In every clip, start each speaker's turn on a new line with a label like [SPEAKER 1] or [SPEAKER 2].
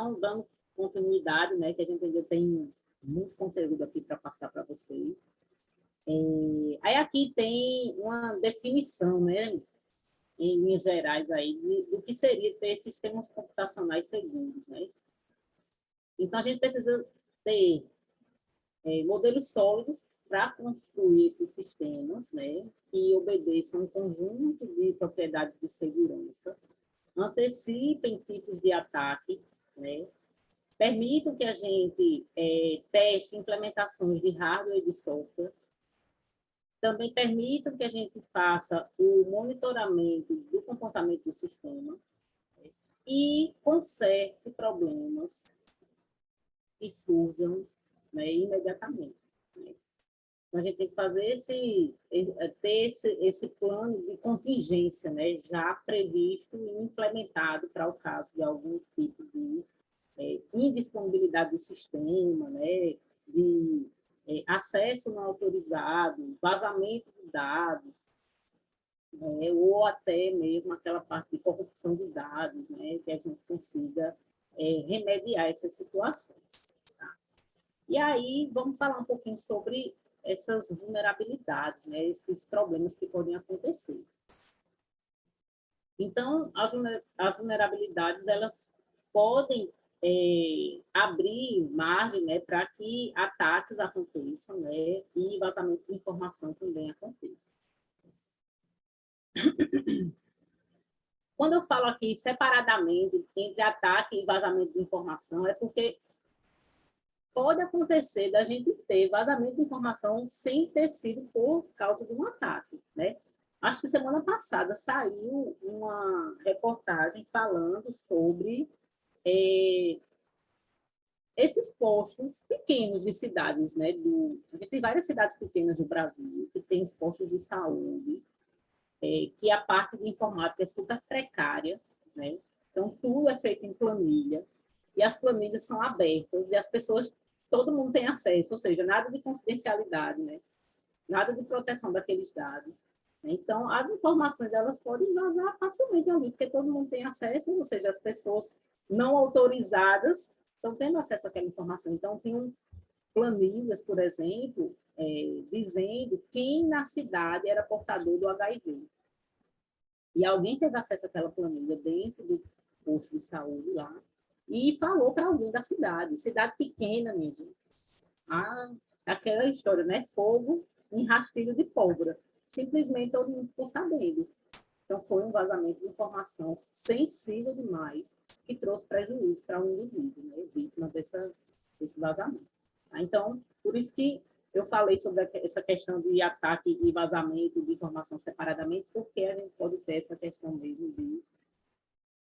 [SPEAKER 1] Então, dando continuidade, né, que a gente ainda tem muito conteúdo aqui para passar para vocês. Aí aqui tem uma definição, né, em linhas gerais, aí, do que seria ter sistemas computacionais seguros, né? Então, a gente precisa ter modelos sólidos para construir esses sistemas, né, que obedeçam um conjunto de propriedades de segurança, antecipem tipos de ataque, né, permitam que a gente teste implementações de hardware e de software, também permitam que a gente faça o monitoramento do comportamento do sistema, né, e conserte problemas que surjam, né, imediatamente. Né? Então, a gente tem que fazer ter esse plano de contingência, né, já previsto e implementado para o caso de algum tipo de indisponibilidade do sistema, né, de acesso não autorizado, vazamento de dados, né, ou até mesmo aquela parte de corrupção de dados, né, que a gente consiga remediar essas situações. Tá? E aí, vamos falar um pouquinho sobre essas vulnerabilidades, né, esses problemas que podem acontecer. Então, as vulnerabilidades, elas podem abrir margem, né, para que ataques aconteçam, né, e vazamento de informação também aconteça. Quando eu falo aqui separadamente entre ataque e vazamento de informação, é porque pode acontecer da gente ter vazamento de informação sem ter sido por causa de um ataque, né? Acho que semana passada saiu uma reportagem falando sobre esses postos pequenos de cidades, né? A gente tem várias cidades pequenas no Brasil que têm os postos de saúde, que a parte de informática é super precária, né? Então, tudo é feito em planilha, e as planilhas são abertas, e as pessoas, todo mundo tem acesso, ou seja, nada de confidencialidade, né? Nada de proteção daqueles dados. Então, as informações, elas podem vazar facilmente ali, porque todo mundo tem acesso, ou seja, as pessoas não autorizadas estão tendo acesso àquela informação. Então, tem planilhas, por exemplo, dizendo quem na cidade era portador do HIV. E alguém teve acesso àquela planilha dentro do posto de saúde lá e falou para alguém da cidade. Cidade pequena, minha gente. Aquela história, né? Fogo em rastilho de pólvora. Simplesmente todo mundo ficou sabendo. Então, foi um vazamento de informação sensível demais que trouxe prejuízo para um indivíduo, né? Vítima desse vazamento. Então, por isso que eu falei sobre essa questão de ataque e vazamento de informação separadamente, porque a gente pode ter essa questão mesmo de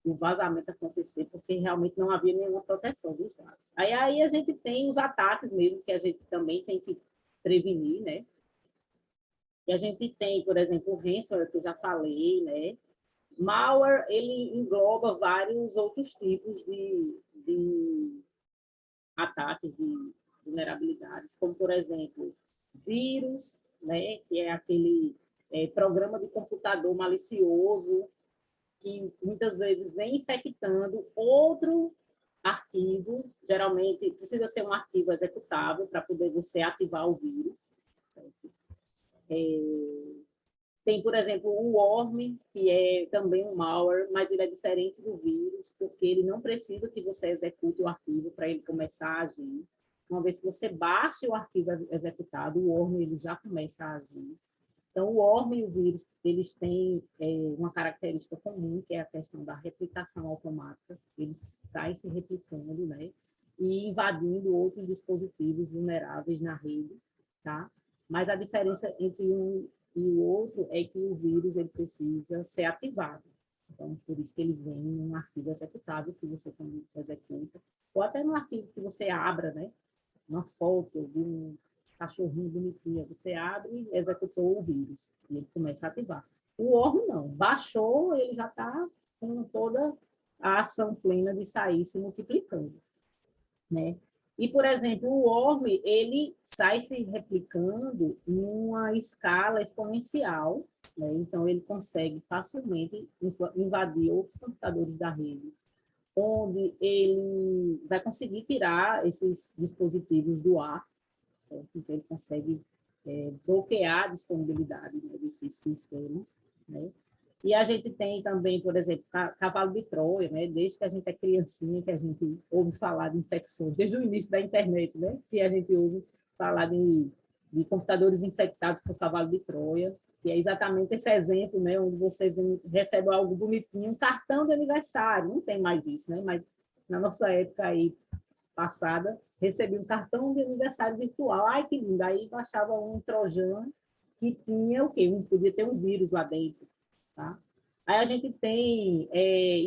[SPEAKER 1] o vazamento acontecer, porque realmente não havia nenhuma proteção dos dados. Aí a gente tem os ataques mesmo, que a gente também tem que prevenir, né? E a gente tem, por exemplo, o ransomware, que eu já falei, né? Malware, ele engloba vários outros tipos de ataques, de vulnerabilidades, como, por exemplo, vírus, né? Que é aquele programa de computador malicioso, que muitas vezes vem infectando outro arquivo, geralmente precisa ser um arquivo executável para poder você ativar o vírus. Tem, por exemplo, o worm, que é também um malware, mas ele é diferente do vírus, porque ele não precisa que você execute o arquivo para ele começar a agir. Uma vez que você baixe o arquivo executado, o worm ele já começa a agir. Então, o worm e o vírus, eles têm uma característica comum, que é a questão da replicação automática. Eles saem se replicando, né? E invadindo outros dispositivos vulneráveis na rede, tá? Mas a diferença entre um e o outro é que o vírus ele precisa ser ativado. Então, por isso que ele vem num arquivo executável que você quando executa, ou até num arquivo que você abra, né? Uma foto de um cachorrinho bonitinho, você abre e executou o vírus, e ele começa a ativar. O worm não, baixou, ele já está com toda a ação plena de sair se multiplicando, né? E, por exemplo, o worm, ele sai se replicando em uma escala exponencial, né? Então, ele consegue facilmente invadir outros computadores da rede, onde ele vai conseguir tirar esses dispositivos do ar, certo? Então, ele consegue bloquear a disponibilidade, né, desses sistemas, né? E a gente tem também, por exemplo, cavalo de Troia, né? Desde que a gente é criancinha, que a gente ouve falar de infecções, desde o início da internet, né? Que a gente ouve falar de computadores infectados por cavalo de Troia, que é exatamente esse exemplo, né? Onde você recebe algo bonitinho, um cartão de aniversário, não tem mais isso, né? Mas na nossa época aí passada, recebi um cartão de aniversário virtual, ai que lindo, aí baixava um trojan que tinha o quê? Podia ter um vírus lá dentro, tá? Aí a gente tem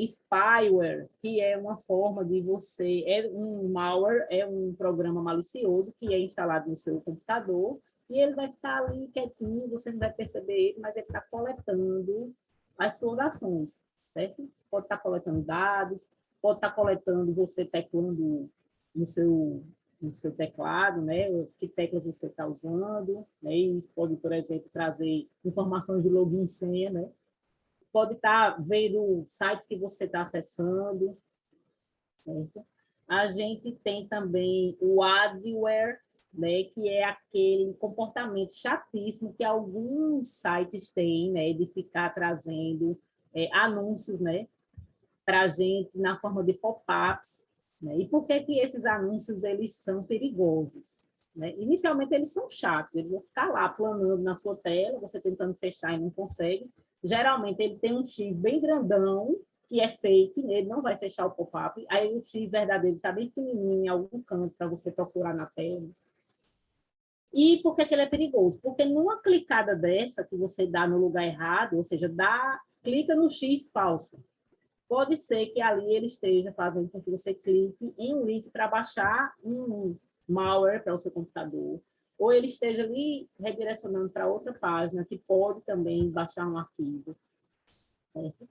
[SPEAKER 1] spyware, que é uma forma de você... um malware, é um programa malicioso que é instalado no seu computador e ele vai ficar ali quietinho, você não vai perceber ele, mas ele está coletando as suas ações, certo? Pode estar coletando dados, pode estar coletando você teclando no seu teclado, né? Que teclas você está usando, né? E isso pode, por exemplo, trazer informações de login e senha, né? Pode estar vendo sites que você está acessando, certo? A gente tem também o adware, né, que é aquele comportamento chatíssimo que alguns sites têm, né, de ficar trazendo anúncios, né, para a gente na forma de pop-ups, né? E por que que esses anúncios eles são perigosos? Né? Inicialmente eles são chatos, eles vão ficar lá planando na sua tela, você tentando fechar e não consegue. Geralmente ele tem um X bem grandão, que é fake, né? Ele não vai fechar o pop-up, aí o X verdadeiro está bem pequenininho em algum canto para você procurar na tela. E por que que ele é perigoso? Porque numa clicada dessa que você dá no lugar errado, ou seja, clica no X falso, pode ser que ali ele esteja fazendo com que você clique em um link para baixar um malware para o seu computador, ou ele esteja ali redirecionando para outra página que pode também baixar um arquivo. Certo?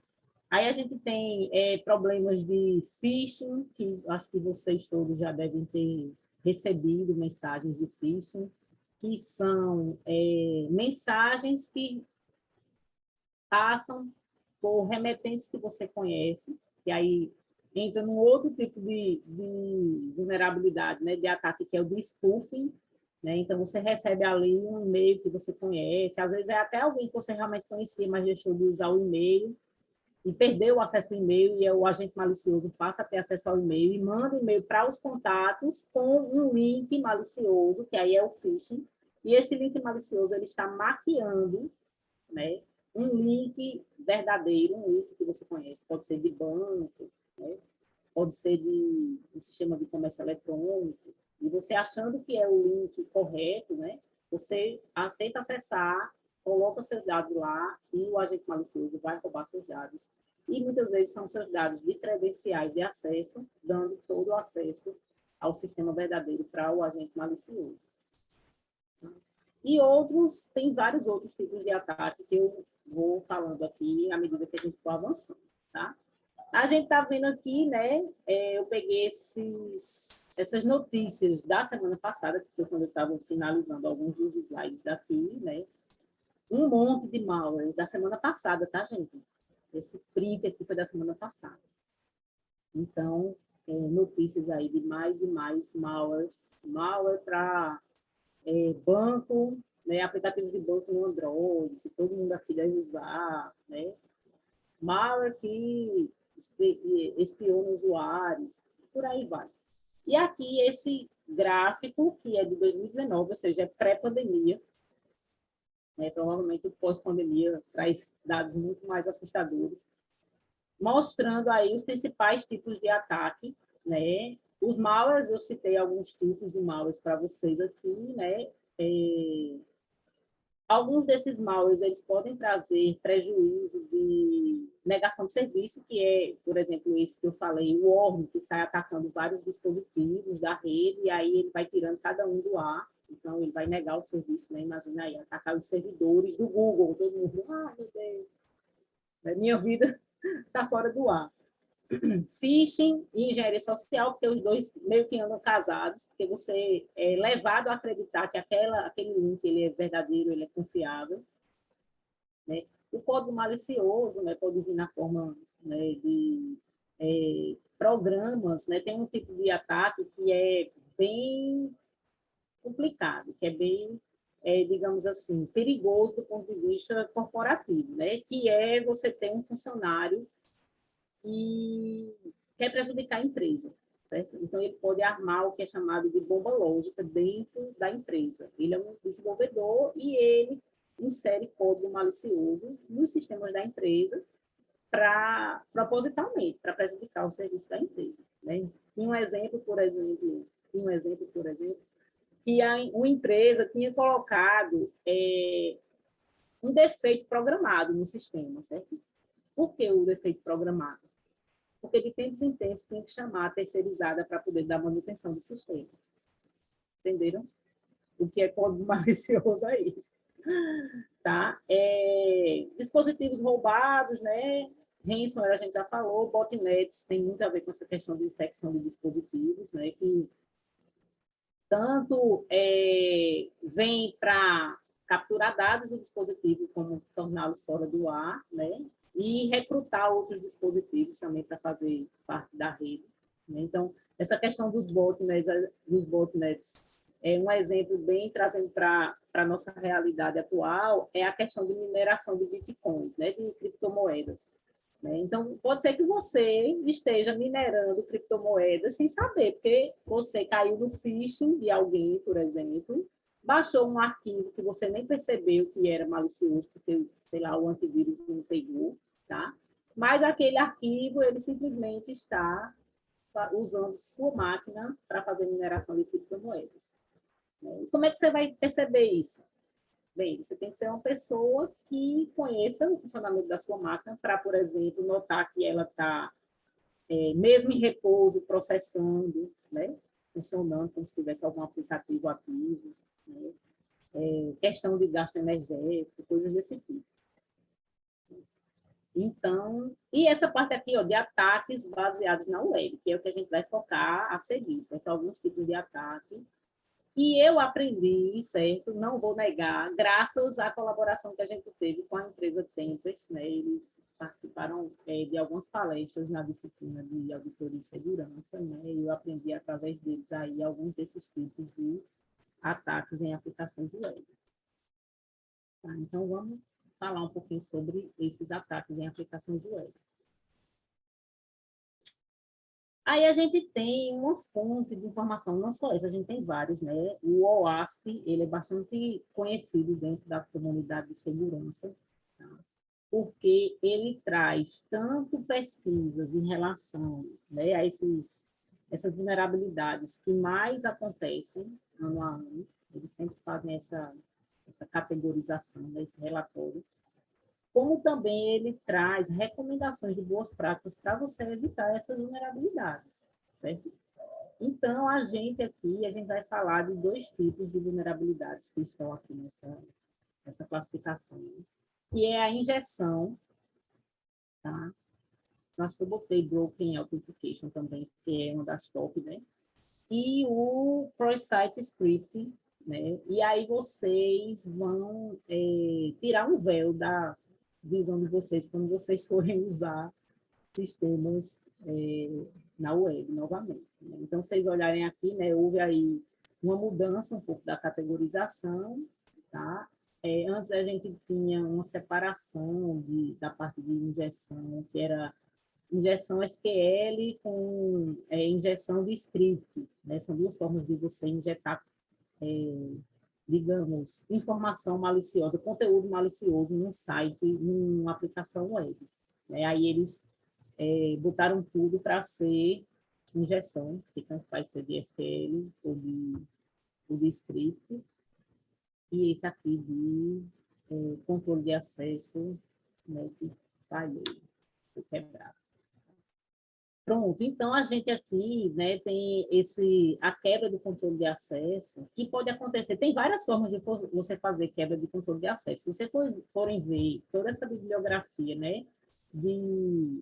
[SPEAKER 1] Aí a gente tem problemas de phishing, que acho que vocês todos já devem ter recebido mensagens de phishing, que são mensagens que passam por remetentes que você conhece, que aí entra num outro tipo de vulnerabilidade, né, de ataque, que é o de spoofing, né? Então, você recebe ali um e-mail que você conhece, às vezes é até alguém que você realmente conhecia, mas deixou de usar o e-mail e perdeu o acesso ao e-mail, e o agente malicioso passa a ter acesso ao e-mail e manda o e-mail para os contatos com um link malicioso, que aí é o phishing, e esse link malicioso ele está maquiando, né, um link verdadeiro, um link que você conhece, pode ser de banco, né, pode ser de um sistema de comércio eletrônico, e você achando que é o link correto, né, você tenta acessar, coloca seus dados lá e o agente malicioso vai roubar seus dados. E muitas vezes são seus dados de credenciais de acesso, dando todo o acesso ao sistema verdadeiro para o agente malicioso. E outros, tem vários outros tipos de ataque que eu vou falando aqui à medida que a gente for avançando, tá? A gente está vendo aqui, né? Eu peguei essas notícias da semana passada, que foi quando eu estava finalizando alguns dos slides daqui, né? Um monte de malware da semana passada, tá, gente? Esse print aqui foi da semana passada. Então, notícias aí de mais e mais malwares, malware para banco, né, aplicativos de banco no Android, que todo mundo aqui deve usar, né? Malware que espiona usuários, por aí vai. E aqui esse gráfico, que é de 2019, ou seja, é pré-pandemia, né, provavelmente o pós-pandemia traz dados muito mais assustadores, mostrando aí os principais tipos de ataque, né? Os malwares, eu citei alguns tipos de malwares para vocês aqui, né? Alguns desses malwares, eles podem trazer prejuízo de negação de serviço, que é, por exemplo, esse que eu falei, o worm, que sai atacando vários dispositivos da rede, e aí ele vai tirando cada um do ar, então ele vai negar o serviço, né? Imagina aí, atacar os servidores do Google, todo mundo, meu Deus, minha vida está fora do ar. Phishing e engenharia social, porque os dois meio que andam casados, porque você é levado a acreditar que aquele link ele é verdadeiro, ele é confiável. Né? O código malicioso, né, pode vir na forma, né, de programas, né, tem um tipo de ataque que é bem complicado, que é bem, digamos assim, perigoso do ponto de vista corporativo, né, que é você ter um funcionário que quer prejudicar a empresa, certo? Então, ele pode armar o que é chamado de bomba lógica dentro da empresa. Ele é um desenvolvedor e ele insere código malicioso nos sistemas da empresa propositalmente, para prejudicar o serviço da empresa. Né? Tinha um exemplo, por exemplo, que uma empresa tinha colocado um defeito programado no sistema, certo? Por que o defeito programado? Porque de tempos em tempos tem que chamar a terceirizada para poder dar manutenção do sistema. Entenderam? O que é código malicioso é isso. Tá? Dispositivos roubados, né? Ransomware, a gente já falou, botnets tem muito a ver com essa questão de infecção de dispositivos, né? Que tanto vem para capturar dados do dispositivo, como torná-los fora do ar, né? E recrutar outros dispositivos também para fazer parte da rede. Né? Então, essa questão dos botnets é um exemplo bem trazendo para a nossa realidade atual, é a questão de mineração de bitcoins, né? De criptomoedas. Né? Então, pode ser que você esteja minerando criptomoedas sem saber, porque você caiu no phishing de alguém, por exemplo, baixou um arquivo que você nem percebeu que era malicioso, porque, sei lá, o antivírus não pegou, tá? Mas aquele arquivo, ele simplesmente está usando sua máquina para fazer mineração de criptomoedas. Né? E como é que você vai perceber isso? Bem, você tem que ser uma pessoa que conheça o funcionamento da sua máquina para, por exemplo, notar que ela está, mesmo em repouso, processando, né? Funcionando como se tivesse algum aplicativo ativo, né? Questão de gasto energético, coisas desse tipo. Então, e essa parte aqui, ó, de ataques baseados na web, que é o que a gente vai focar a seguir, certo? Alguns tipos de ataque. E eu aprendi, certo? Não vou negar, graças à colaboração que a gente teve com a empresa Tempest, né? Eles participaram de algumas palestras na disciplina de auditoria e segurança, né? E eu aprendi através deles aí alguns desses tipos de ataques em aplicações web. Tá? Então, vamos falar um pouquinho sobre esses ataques em aplicações web. Aí a gente tem uma fonte de informação, não só essa, a gente tem vários, né? O OWASP, ele é bastante conhecido dentro da comunidade de segurança, tá? Porque ele traz tanto pesquisas em relação, né, a essas vulnerabilidades que mais acontecem ano a ano, eles sempre fazem essa categorização, né, esse relatório, como também ele traz recomendações de boas práticas para você evitar essas vulnerabilidades, certo? Então, a gente vai falar de dois tipos de vulnerabilidades que estão aqui nessa classificação, que é a injeção, tá? Acho que eu botei Broken Authentication também, que é uma das top, né? E o Cross-Site Script, né? E aí vocês vão tirar um véu da visão de vocês quando vocês forem usar sistemas na web novamente. Né? Então, vocês olharem aqui, né, houve aí uma mudança um pouco da categorização, tá? Antes a gente tinha uma separação da parte de injeção, que era injeção SQL com injeção de script, né? São duas formas de você injetar, digamos, informação maliciosa, conteúdo malicioso num site, numa aplicação web. Né? Aí eles botaram tudo para ser injeção, que tanto faz ser de SQL ou de script, e esse aqui de controle de acesso, né, que falhou, foi quebrado. Pronto, então a gente aqui, né, tem a quebra do controle de acesso, que pode acontecer, tem várias formas de você fazer quebra de controle de acesso. Se vocês forem ver toda essa bibliografia, né, de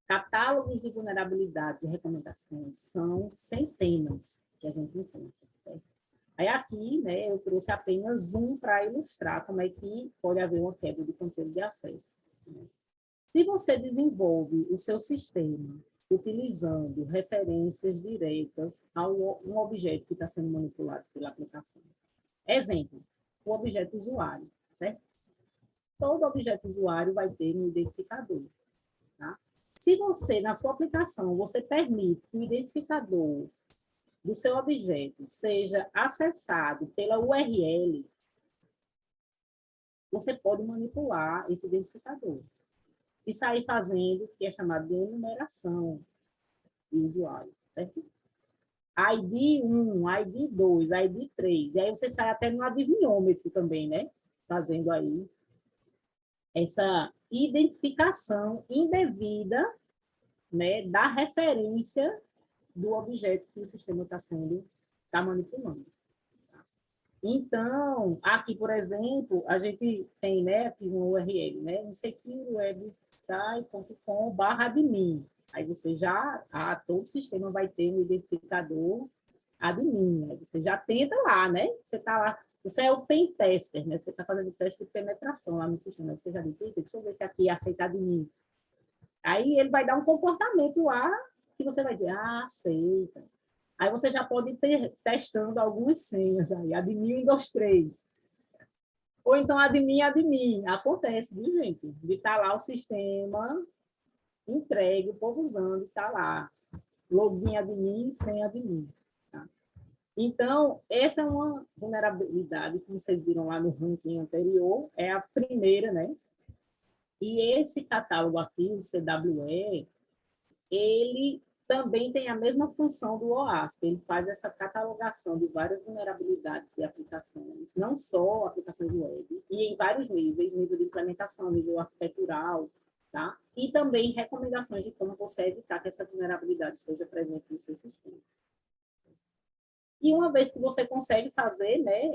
[SPEAKER 1] catálogos de vulnerabilidades e recomendações, são centenas que a gente encontra, certo? Aí aqui, né, eu trouxe apenas um para ilustrar como é que pode haver uma quebra de controle de acesso. Né? Se você desenvolve o seu sistema utilizando referências diretas a um objeto que está sendo manipulado pela aplicação. Exemplo, o objeto usuário, certo? Todo objeto usuário vai ter um identificador, tá? Se você, na sua aplicação, você permite que o identificador do seu objeto seja acessado pela URL, você pode manipular esse identificador e sair fazendo o que é chamado de enumeração de usuário, certo? ID 1, ID 2, ID 3, e aí você sai até no adivinhômetro também, né? Fazendo aí essa identificação indevida, né, da referência do objeto que o sistema está manipulando. Então, aqui, por exemplo, a gente tem, né, aqui uma URL, né, insecurewebsite.com/admin. Aí você já, todo o sistema vai ter um identificador admin. Aí você já tenta lá, né? Você está lá, você é o pen tester, né? Você está fazendo teste de penetração lá no sistema. Você já disse, deixa eu ver se aqui aceita admin. Aí ele vai dar um comportamento lá que você vai dizer, aceita. Aí você já pode ir testando algumas senhas aí, admin 1, 2, 3. Ou então admin. Acontece, viu, gente? De estar lá o sistema entregue, o povo usando, está lá. Login admin, sem admin. Tá? Então, essa é uma vulnerabilidade, como vocês viram lá no ranking anterior, é a primeira, né? E esse catálogo aqui, o CWE, ele também tem a mesma função do OASP, ele faz essa catalogação de várias vulnerabilidades de aplicações, não só aplicações web, e em vários níveis, nível de implementação, nível arquitetural, tá? E também recomendações de como você evitar que essa vulnerabilidade esteja presente no seu sistema. E uma vez que você consegue fazer, né,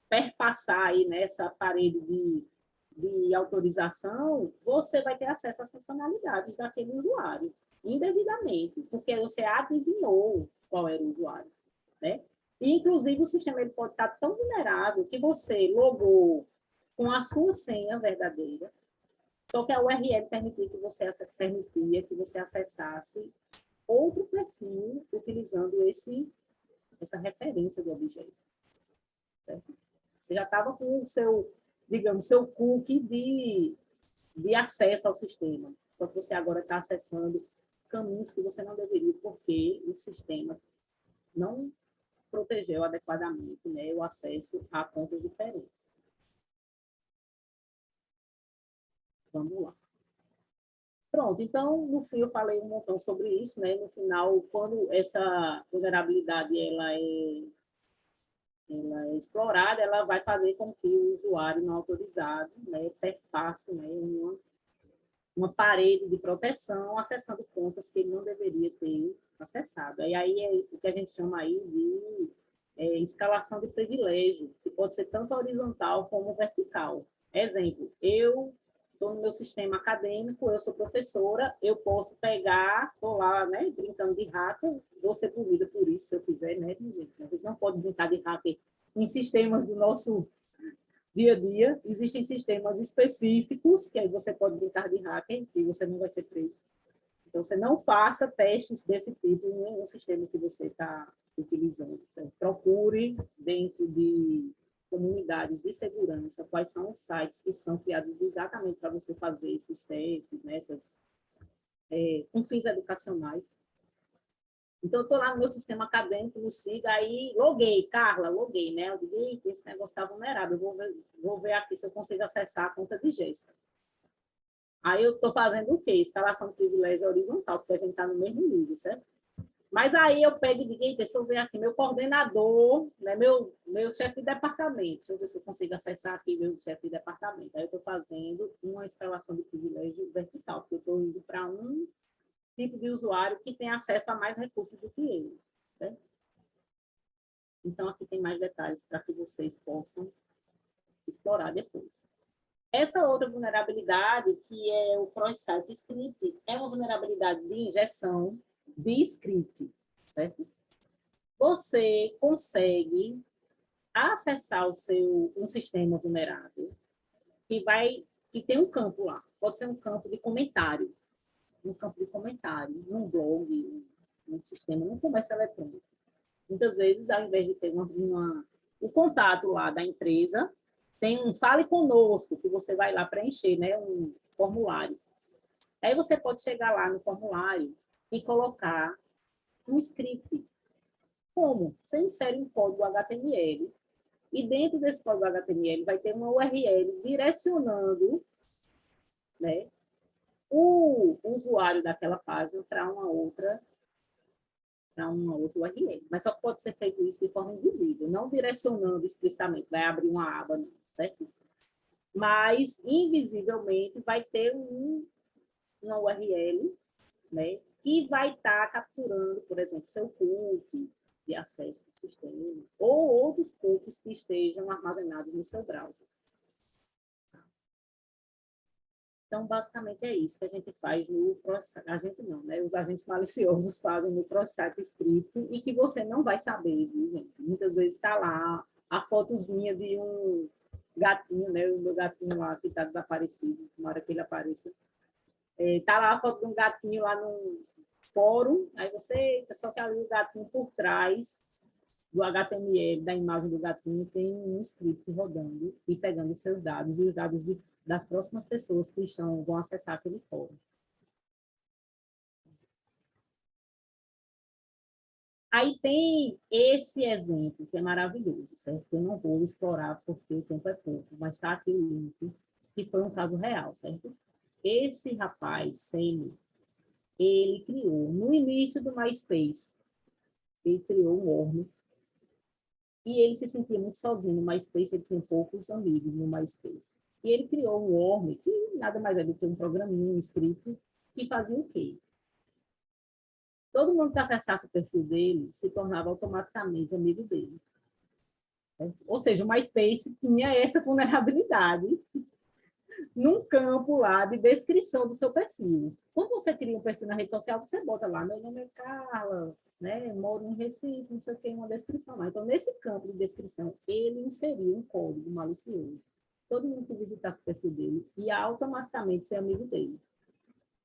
[SPEAKER 1] perpassar aí nessa parede de autorização, você vai ter acesso às funcionalidades daquele usuário, indevidamente, porque você adivinhou qual era o usuário, né? E, inclusive, o sistema ele pode estar tão vulnerável que você logou com a sua senha verdadeira, só que a URL permitia que você acessasse outro perfil utilizando essa referência do objeto. Certo? Você já estava com o seu, digamos, seu cookie de acesso ao sistema. Só que você agora está acessando caminhos que você não deveria, porque o sistema não protegeu adequadamente, né, o acesso a contas diferentes. Vamos lá. Pronto, então, no fim, eu falei um montão sobre isso, né? No final, quando essa vulnerabilidade ela é explorada, ela vai fazer com que o usuário não autorizado, né, perpasse, né, uma parede de proteção acessando contas que ele não deveria ter acessado. E aí é o que a gente chama aí de escalação de privilégio, que pode ser tanto horizontal como vertical. Exemplo, eu estou no meu sistema acadêmico, eu sou professora, eu posso pegar, estou lá, né, brincando de hacker, vou ser punida por isso, se eu quiser, né, gente? A gente não pode brincar de hacker em sistemas do nosso dia a dia. Existem sistemas específicos, que aí você pode brincar de hacker e você não vai ser preso. Então, você não faça testes desse tipo em nenhum sistema que você está utilizando. Certo? Procure dentro de comunidades de segurança quais são os sites que são criados exatamente para você fazer esses testes, né, com fins educacionais. Então, eu estou lá no meu sistema acadêmico, no SIGA, aí loguei, Carla, loguei, né? Eu digo, esse negócio está vulnerável, vou ver aqui se eu consigo acessar a conta de Jéssica. Aí eu estou fazendo o quê? Escalação de privilégio horizontal, porque a gente está no mesmo nível, certo? Mas aí eu pego e digo, deixa eu ver aqui, meu coordenador, né, meu chefe de departamento, deixa eu ver se eu consigo acessar aqui meu chefe de departamento. Aí eu estou fazendo uma escalação de privilégio vertical, porque eu estou indo para um tipo de usuário que tem acesso a mais recursos do que ele. Certo? Então, aqui tem mais detalhes para que vocês possam explorar depois. Essa outra vulnerabilidade, que é o cross-site script, é uma vulnerabilidade de injeção de script. Certo? Você consegue acessar um sistema vulnerável que vai que tem um campo lá. Pode ser um campo de comentário, num blog, num sistema, num comércio eletrônico. Muitas vezes, ao invés de ter o contato lá da empresa, tem um Fale Conosco, que você vai lá preencher, né, um formulário. Aí você pode chegar lá no formulário e colocar um script. Como? Você insere um código HTML e dentro desse código HTML vai ter uma URL direcionando, né, o usuário daquela página para uma outra URL. Mas só pode ser feito isso de forma invisível, não direcionando explicitamente, vai abrir uma aba, certo? Mas, invisivelmente, vai ter uma URL, né, que vai estar capturando, por exemplo, seu cookie de acesso ao sistema, ou outros cookies que estejam armazenados no seu browser. Então, basicamente, é isso que a gente faz no cross-site. A gente não, né? Os agentes maliciosos fazem no cross-site script e que você não vai saber, viu, gente? Muitas vezes está lá a fotozinha de um gatinho, né? O meu gatinho lá que está desaparecido, na hora que ele apareça. Está lá a foto de um gatinho lá no fórum, aí você, só que ali o gatinho por trás do HTML, da imagem do gatinho, tem um script rodando e pegando os seus dados e os dados das próximas pessoas que vão acessar aquele fórum. Aí tem esse exemplo, que é maravilhoso, certo? Eu não vou explorar porque o tempo é pouco, mas está aqui o link, que foi um caso real, certo? Esse rapaz, Semi, ele criou, no início do MySpace, ele criou um Worm, e ele se sentia muito sozinho no MySpace, ele tinha poucos amigos no MySpace. E ele criou um Worm, que nada mais é do que um programinha, um script, que fazia o quê? Todo mundo que acessasse o perfil dele se tornava automaticamente amigo dele. Ou seja, o MySpace tinha essa vulnerabilidade num campo lá de descrição do seu perfil. Quando você cria um perfil na rede social, você bota lá, meu nome é Carla, né? Moro em Recife, não sei o que, uma descrição lá. Então, nesse campo de descrição, ele inseriu um código malicioso. Todo mundo que visitasse o perfil dele ia automaticamente ser amigo dele.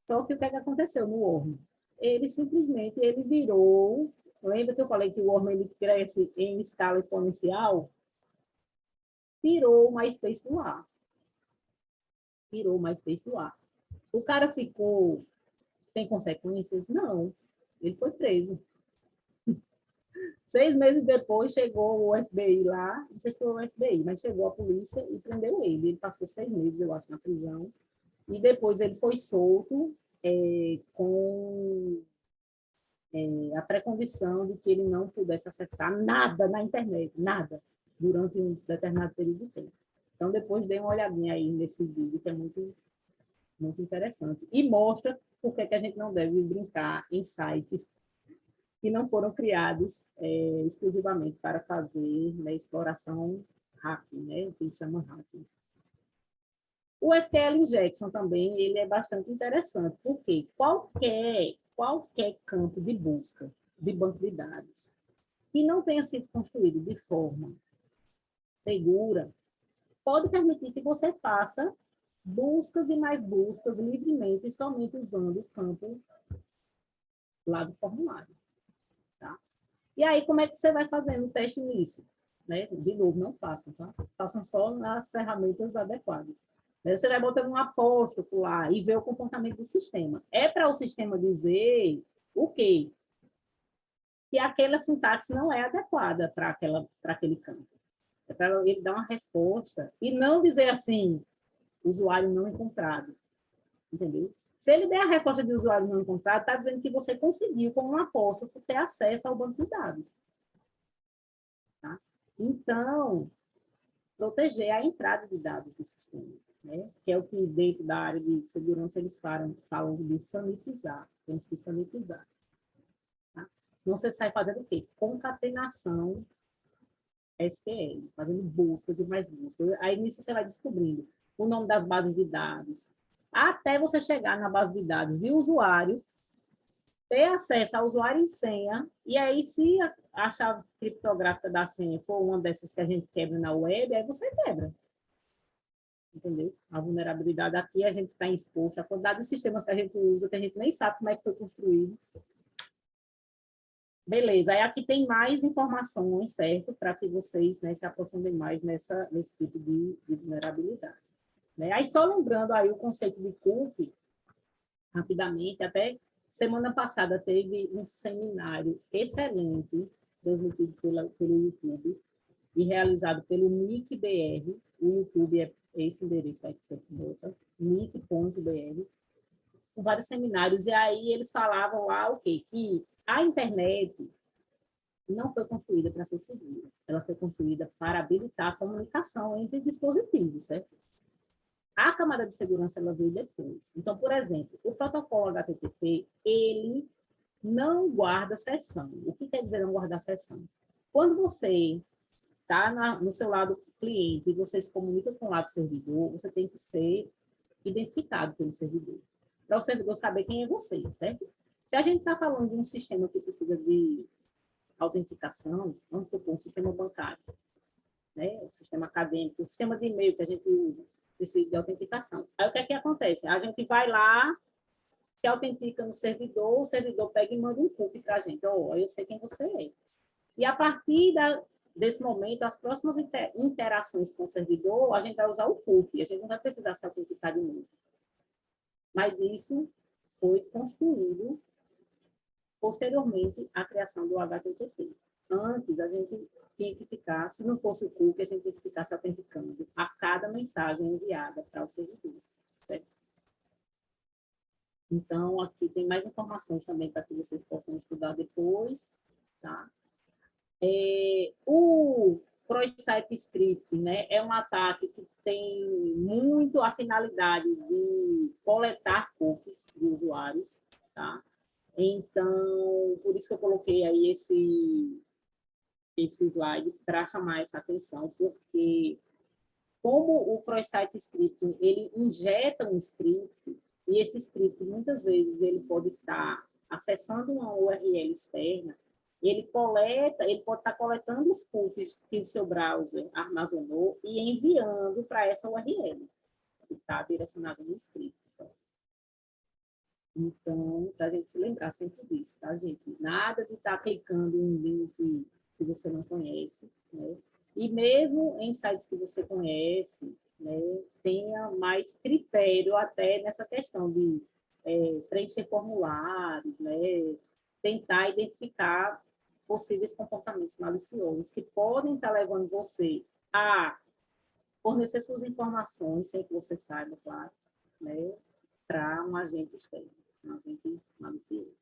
[SPEAKER 1] Só que o que aconteceu no Worm? Ele simplesmente virou. Lembra que eu falei que o Worm ele cresce em escala exponencial? Tirou o MySpace do ar. Tirou o MySpace do ar. O cara ficou sem consequências? Não. Ele foi preso. 6 meses depois chegou o FBI lá, não sei se foi o FBI, mas chegou a polícia e prendeu ele. Ele passou 6 meses, eu acho, na prisão. E depois ele foi solto com a precondição de que ele não pudesse acessar nada na internet, nada, durante um determinado período de tempo. Então, depois dê uma olhadinha aí nesse vídeo, que é muito, muito interessante. E mostra por que a gente não deve brincar em sites que não foram criados exclusivamente para fazer, né, exploração hacking, né, que eles chamam hacking. O SQL Injection também ele é bastante interessante, porque qualquer campo de busca de banco de dados que não tenha sido construído de forma segura, pode permitir que você faça buscas e mais buscas livremente, somente usando o campo lá do formulário. Tá? E aí, como é que você vai fazendo o teste nisso? Né? De novo, não façam, tá? Façam só nas ferramentas adequadas. Você vai botando um apóstrofo lá e ver o comportamento do sistema. É para o sistema dizer o quê? Que aquela sintaxe não é adequada para aquele campo. É para ele dar uma resposta e não dizer assim, usuário não encontrado. Entendeu? Se ele der a resposta de usuário não encontrado, está dizendo que você conseguiu, com um apóstrofo, ter acesso ao banco de dados. Tá? Então, proteger a entrada de dados do sistema, né? Que é o que dentro da área de segurança eles falam de sanitizar, temos que sanitizar. Tá? Senão você sai fazendo o quê? Concatenação SQL, fazendo buscas e mais buscas. Aí nisso você vai descobrindo o nome das bases de dados, até você chegar na base de dados de usuário, ter acesso ao usuário e senha, e aí se a chave criptográfica da senha for uma dessas que a gente quebra na web, aí você quebra. entendeu? A vulnerabilidade aqui, a gente está exposto, a quantidade de sistemas que a gente usa, que a gente nem sabe como é que foi construído. Beleza, aí aqui tem mais informações, certo? Para que vocês, né, se aprofundem mais nesse tipo de vulnerabilidade. Né? Aí só lembrando aí o conceito de cookie, rapidamente, até semana passada teve um seminário excelente, transmitido pelo YouTube, e realizado pelo NIC.br, o YouTube é esse endereço aí que você bota, nic.br, com vários seminários, e aí eles falavam lá o quê? Que a internet não foi construída para ser segura, ela foi construída para habilitar a comunicação entre dispositivos, certo? A camada de segurança ela veio depois. Então, por exemplo, o protocolo HTTP, ele não guarda sessão. O que quer dizer não guardar sessão? Quando você está no seu lado cliente e você se comunica com o lado servidor, você tem que ser identificado pelo servidor, para o servidor saber quem é você, certo? Se a gente está falando de um sistema que precisa de autenticação, vamos supor, um sistema bancário, né? O sistema acadêmico, o sistema de e-mail que a gente usa, precisa de autenticação. Aí o que é que acontece? A gente vai lá, se autentica no servidor, o servidor pega e manda um cookie para a gente. Oh, eu sei quem você é. E a partir desse momento, as próximas interações com o servidor, a gente vai usar o cookie, a gente não vai precisar se autenticar de novo. Mas isso foi construído posteriormente à criação do HTTP. Antes, a gente tinha que ficar, se não fosse o cookie, a gente tinha que ficar se autenticando a cada mensagem enviada para o servidor. Certo? Então, aqui tem mais informações também para que vocês possam estudar depois. Tá? O cross-site scripting, né, é um ataque que tem muito a finalidade de coletar cookies de usuários, tá? Então, por isso que eu coloquei aí esse slide para chamar essa atenção, porque como o cross-site scripting, ele injeta um script, e esse script, muitas vezes, ele pode estar acessando uma URL externa, ele pode estar coletando os cookies que o seu browser armazenou e enviando para essa URL, que está direcionada no script. Certo? Então, para a gente se lembrar sempre disso, tá, gente? Nada de estar clicando em um link que você não conhece, né? E mesmo em sites que você conhece, né, tenha mais critério até nessa questão de preencher formulários, né, tentar identificar possíveis comportamentos maliciosos que podem estar levando você a fornecer suas informações, sem que você saiba, claro, né, para um agente externo, um agente malicioso.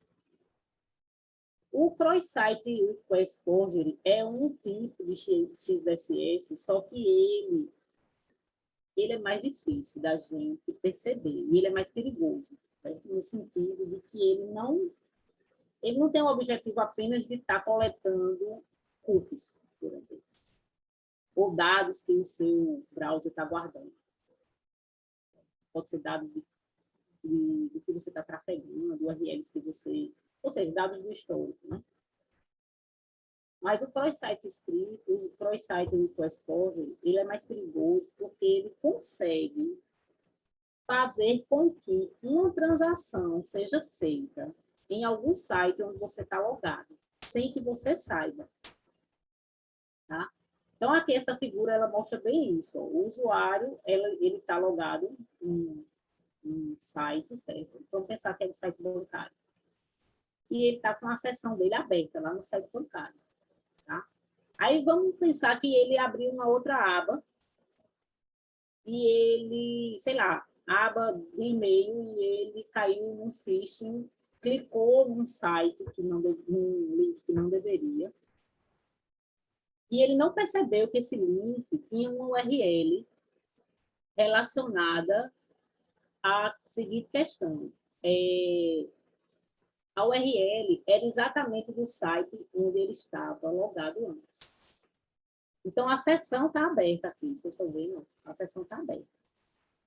[SPEAKER 1] O cross-site request forgery é um tipo de XSS, só que ele é mais difícil da gente perceber, e ele é mais perigoso, certo? No sentido de que ele não tem o objetivo apenas de estar coletando cookies, por exemplo, ou dados que o seu browser está guardando. Pode ser dados do que você está trafegando, URLs que você... Ou seja, dados do histórico, né? Mas o cross-site script, o cross-site request forgery, ele é mais perigoso porque ele consegue fazer com que uma transação seja feita em algum site onde você está logado, sem que você saiba. Tá? Então, aqui essa figura, ela mostra bem isso. Ó. O usuário, ele está logado em um site, certo? Vamos pensar que é um site bancário. E ele está com a seção dele aberta lá no site bancário. Tá? Aí vamos pensar que ele abriu uma outra aba e ele, sei lá, aba de e-mail e ele caiu num phishing, clicou num site, num link que não deveria, e ele não percebeu que esse link tinha uma URL relacionada à seguinte questão. A URL era exatamente do site onde ele estava logado antes. Então, a sessão está aberta aqui, vocês estão vendo? A sessão está aberta.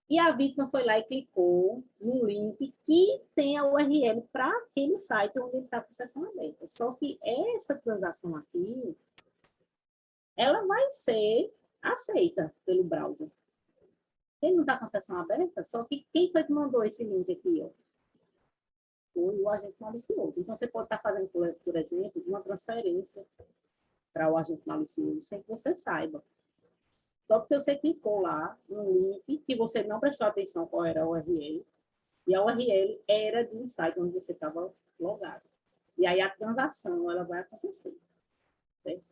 [SPEAKER 1] E a vítima foi lá e clicou no link que tem a URL para aquele site onde ele está com a sessão aberta. Só que essa transação aqui, ela vai ser aceita pelo browser. Ele não está com a sessão aberta, só que quem foi que mandou esse link aqui, ó? Foi o agente malicioso. Então, você pode estar fazendo, por exemplo, uma transferência para o agente malicioso sem que você saiba. Só porque você clicou lá no link que você não prestou atenção qual era a URL, e a URL era de um site onde você estava logado. E aí a transação ela vai acontecer. Certo?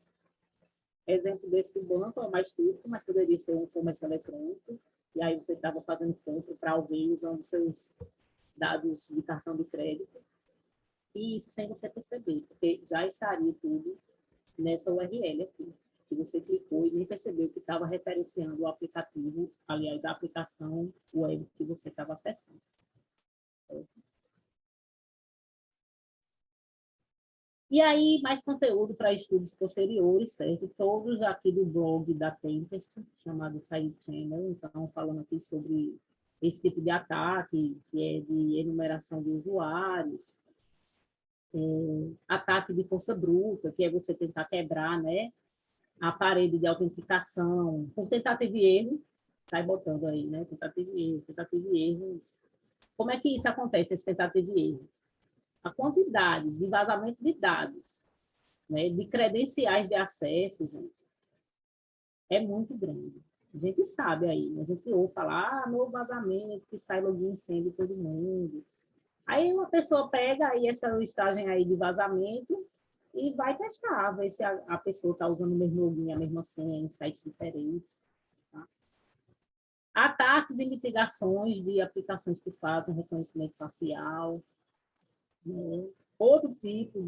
[SPEAKER 1] Exemplo desse do banco é mais típico, mas poderia ser um comércio eletrônico, e aí você estava fazendo compra para alguém usando seus dados de cartão de crédito, e isso sem você perceber, porque já estaria tudo nessa URL aqui, que você clicou e nem percebeu que estava referenciando o aplicativo, aliás, a aplicação web que você estava acessando. E aí, mais conteúdo para estudos posteriores, certo? Todos aqui do blog da Tempest, chamado Side Channel, então, falando aqui sobre esse tipo de ataque, que é de enumeração de usuários, ataque de força bruta, que é você tentar quebrar, né, a parede de autenticação, por tentativa e erro, sai botando aí, né, tentativa e erro. Como é que isso acontece, esse tentativa e erro? A quantidade de vazamento de dados, né, de credenciais de acesso, gente, é muito grande. A gente sabe aí, a gente ouve falar, novo vazamento, que sai login sem de todo mundo. Aí uma pessoa pega aí essa listagem aí de vazamento e vai testar, ver se a pessoa está usando o mesmo login, a mesma senha em sites diferentes. Tá? Ataques e mitigações de aplicações que fazem reconhecimento facial. Né? Outro tipo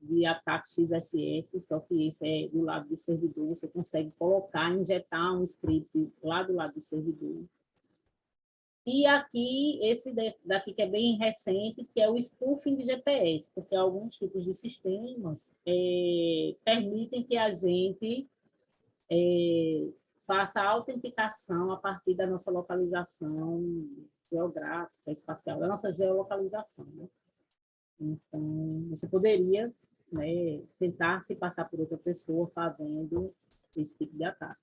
[SPEAKER 1] de ataque XSS, só que esse é do lado do servidor, você consegue colocar, injetar um script lá do lado do servidor. E aqui, esse daqui que é bem recente, que é o spoofing de GPS, porque alguns tipos de sistemas permitem que a gente faça a autenticação a partir da nossa localização geográfica, espacial, da nossa geolocalização. Né? Então, você poderia, né, tentar se passar por outra pessoa fazendo esse tipo de ataque.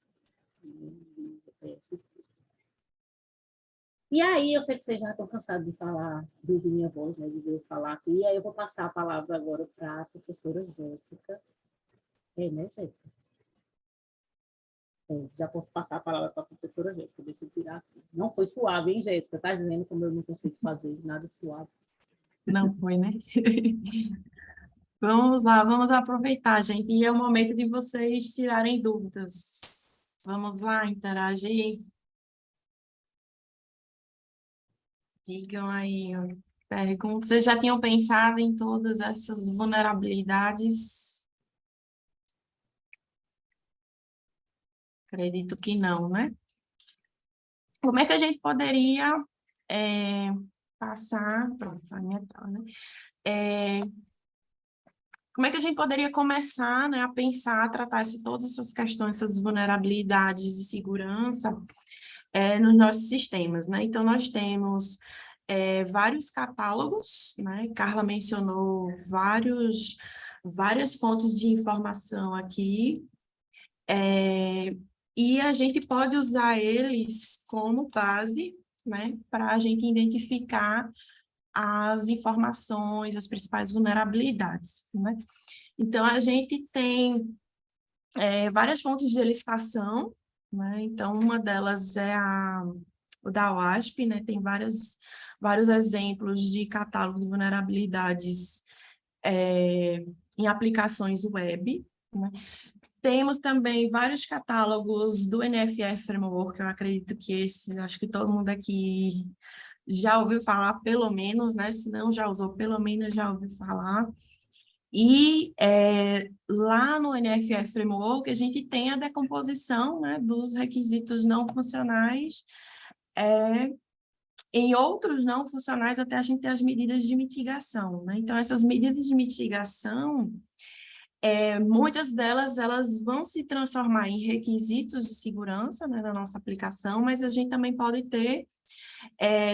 [SPEAKER 1] E aí, eu sei que vocês já estão cansados de falar, de ouvir minha voz, né, de eu falar aqui, e aí eu vou passar a palavra agora para a professora Jéssica. Né, Jéssica? Já posso passar a palavra para a professora Jéssica, deixa eu tirar aqui. Não foi suave, hein, Jéssica? Está dizendo como eu não consigo fazer nada suave.
[SPEAKER 2] Não foi, né? Vamos lá, vamos aproveitar, gente. E é o momento de vocês tirarem dúvidas. Vamos lá, interagir. Digam aí, perguntas. Vocês já tinham pensado em todas essas vulnerabilidades? Acredito que não, né? Como é que a gente poderia passar... Pronto, a minha tela, né? Como é que a gente poderia começar, né, a pensar, a tratar todas essas questões, essas vulnerabilidades de segurança nos nossos sistemas, né? Então, nós temos vários catálogos, né? Carla mencionou várias fontes de informação aqui, e a gente pode usar eles como base, né, para a gente identificar as informações, as principais vulnerabilidades, né? Então, a gente tem várias fontes de licitação, né? Então, uma delas é o da OASP, né? Tem vários exemplos de catálogo de vulnerabilidades em aplicações web, né? Temos também vários catálogos do NFF Framework, eu acredito que esse, acho que todo mundo aqui já ouviu falar, pelo menos, né? Se não já usou, pelo menos já ouviu falar. E lá no NFF Framework, a gente tem a decomposição, né, dos requisitos não funcionais. Em outros não funcionais, até a gente tem as medidas de mitigação. Né? Então, essas medidas de mitigação, muitas delas elas vão se transformar em requisitos de segurança, né, na nossa aplicação, mas a gente também pode ter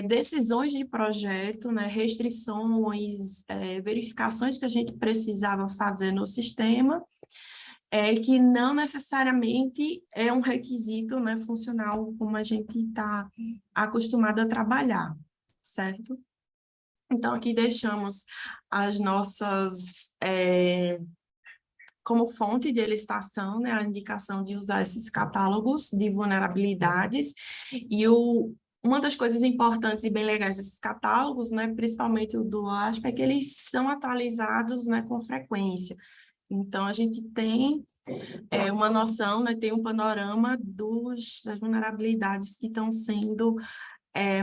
[SPEAKER 2] decisões de projeto, né, restrições, verificações que a gente precisava fazer no sistema, é que não necessariamente é um requisito, né, funcional como a gente está acostumado a trabalhar, certo? Então, aqui deixamos as nossas, como fonte de licitação, né, a indicação de usar esses catálogos de vulnerabilidades, e uma das coisas importantes e bem legais desses catálogos, né, principalmente o do ASP, é que eles são atualizados, né, com frequência. Então, a gente tem uma noção, né, tem um panorama das vulnerabilidades que estão sendo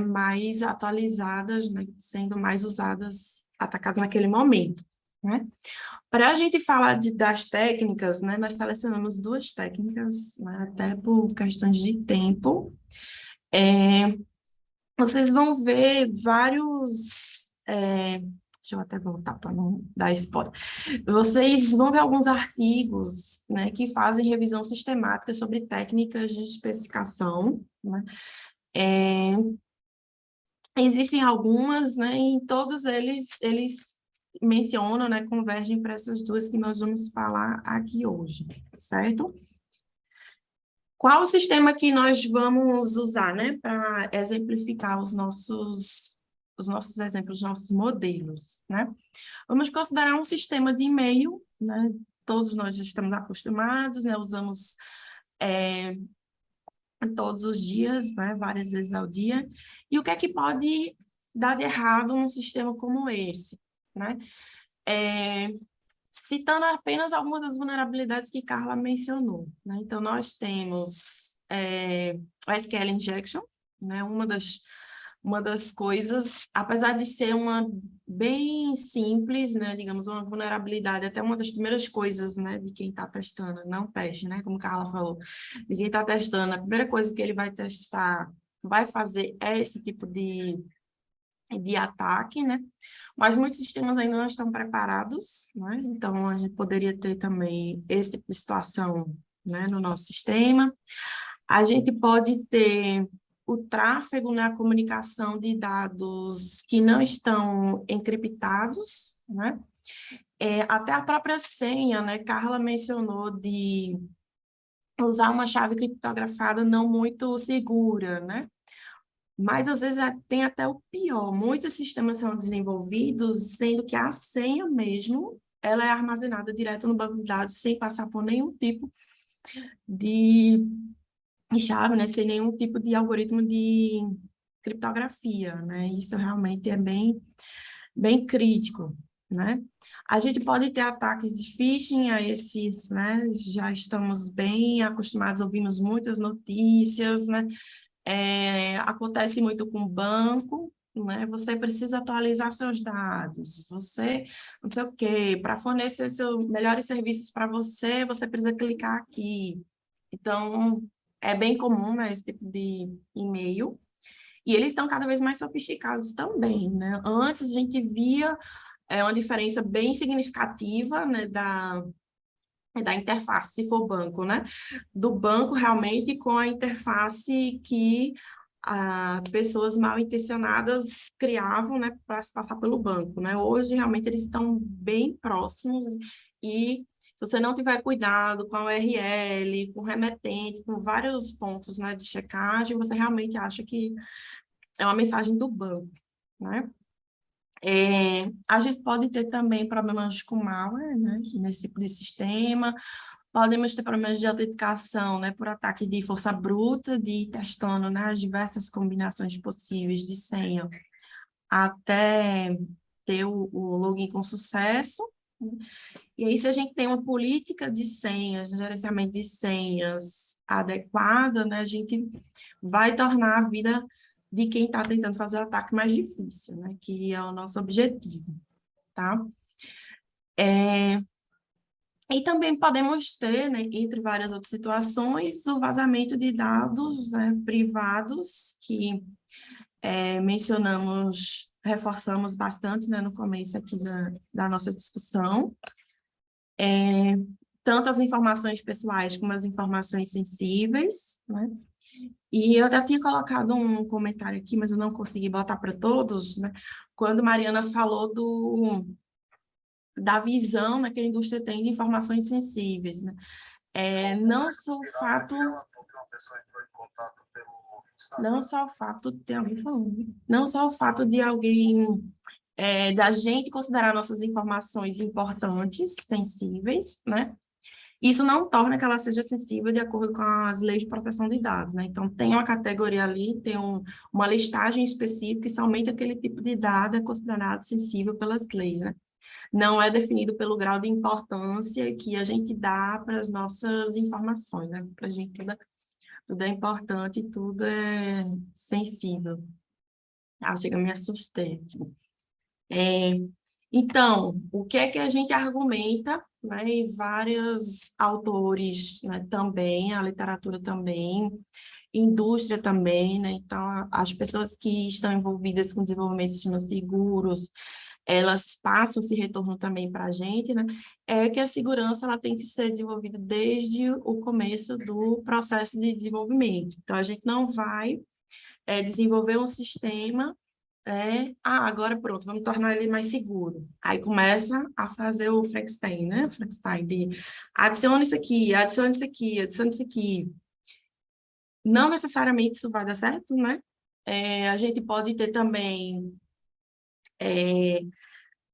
[SPEAKER 2] mais atualizadas, né, sendo mais usadas, atacadas naquele momento, né? Para a gente falar das técnicas, né, nós selecionamos 2 técnicas, né, até por questões de tempo. Vocês vão ver vários... deixa eu até voltar para não dar spoiler. Vocês vão ver alguns artigos, né, que fazem revisão sistemática sobre técnicas de especificação, né? Existem algumas, né, e todos eles mencionam, né, convergem para essas 2 que nós vamos falar aqui hoje, certo? Qual o sistema que nós vamos usar, né, para exemplificar os nossos exemplos, os nossos modelos, né? Vamos considerar um sistema de e-mail, né? Todos nós estamos acostumados, né? Usamos todos os dias, né? Várias vezes ao dia. E o que é que pode dar de errado num sistema como esse, né? Citando apenas algumas das vulnerabilidades que Carla mencionou, né? Então, nós temos a SQL injection, né? Uma das coisas, apesar de ser uma bem simples, né? Digamos, uma vulnerabilidade, até uma das primeiras coisas, né? De quem está testando, não teste, né? Como Carla falou, de quem está testando, a primeira coisa que ele vai testar, vai fazer é esse tipo de ataque, né? Mas muitos sistemas ainda não estão preparados, né? Então, a gente poderia ter também esse tipo de situação, né, no nosso sistema. A gente pode ter o tráfego na comunicação de dados que não estão encriptados, né? Até a própria senha, né? Carla mencionou de usar uma chave criptografada não muito segura, né? Mas, às vezes, tem até o pior. Muitos sistemas são desenvolvidos, sendo que a senha mesmo, ela é armazenada direto no banco de dados, sem passar por nenhum tipo de chave, né? Sem nenhum tipo de algoritmo de criptografia, né? Isso realmente é bem crítico, né? A gente pode ter ataques de phishing a esses, né? Já estamos bem acostumados, ouvimos muitas notícias, né? Acontece muito com o banco, né? Você precisa atualizar seus dados, você não sei o quê, para fornecer seus melhores serviços para você, você precisa clicar aqui. Então, é bem comum, né, esse tipo de e-mail, e eles estão cada vez mais sofisticados também, né? Antes a gente via uma diferença bem significativa, né, da interface, se for banco, né? Do banco realmente com a interface que pessoas mal intencionadas criavam, né, para se passar pelo banco, né? Hoje realmente eles estão bem próximos e se você não tiver cuidado com a URL, com o remetente, com vários pontos, né, de checagem, você realmente acha que é uma mensagem do banco, né? A gente pode ter também problemas com malware, né, nesse tipo de sistema. Podemos ter problemas de autenticação, né, por ataque de força bruta, de ir testando, né, as diversas combinações possíveis de senha até ter o login com sucesso. E aí, se a gente tem uma política de senhas, um gerenciamento de senhas adequada, né, a gente vai tornar a vida de quem está tentando fazer o ataque mais difícil, né, que é o nosso objetivo, tá? E também podemos ter, né, entre várias outras situações, o vazamento de dados, né, privados, que mencionamos, reforçamos bastante, né, no começo aqui da nossa discussão. Tanto as informações pessoais como as informações sensíveis, né? E eu já tinha colocado um comentário aqui, mas eu não consegui botar para todos, né? Quando Mariana falou da visão, né, que a indústria tem de informações sensíveis, né? Não só o fato... Não só o fato de ter alguém falando, não só o fato de alguém, da gente considerar nossas informações importantes, sensíveis, né? Isso não torna que ela seja sensível de acordo com as leis de proteção de dados, né? Então, tem uma categoria ali, tem uma listagem específica e somente aquele tipo de dado é considerado sensível pelas leis, né? Não é definido pelo grau de importância que a gente dá para as nossas informações, né? Para a gente tudo é importante e tudo é sensível. Ah, chega, me assustei aqui. Então, o que é que a gente argumenta, né, e vários autores, né, também, a literatura também, indústria também, né, então as pessoas que estão envolvidas com desenvolvimento de sistemas seguros, elas passam esse retorno também para a gente, né, é que a segurança ela tem que ser desenvolvida desde o começo do processo de desenvolvimento. Então, a gente não vai desenvolver um sistema agora pronto, vamos tornar ele mais seguro. Aí começa a fazer o Frankenstein, né? Frankenstein de adicione isso aqui, adicione isso aqui, adicione isso aqui. Não necessariamente isso vai dar certo, né? A gente pode ter também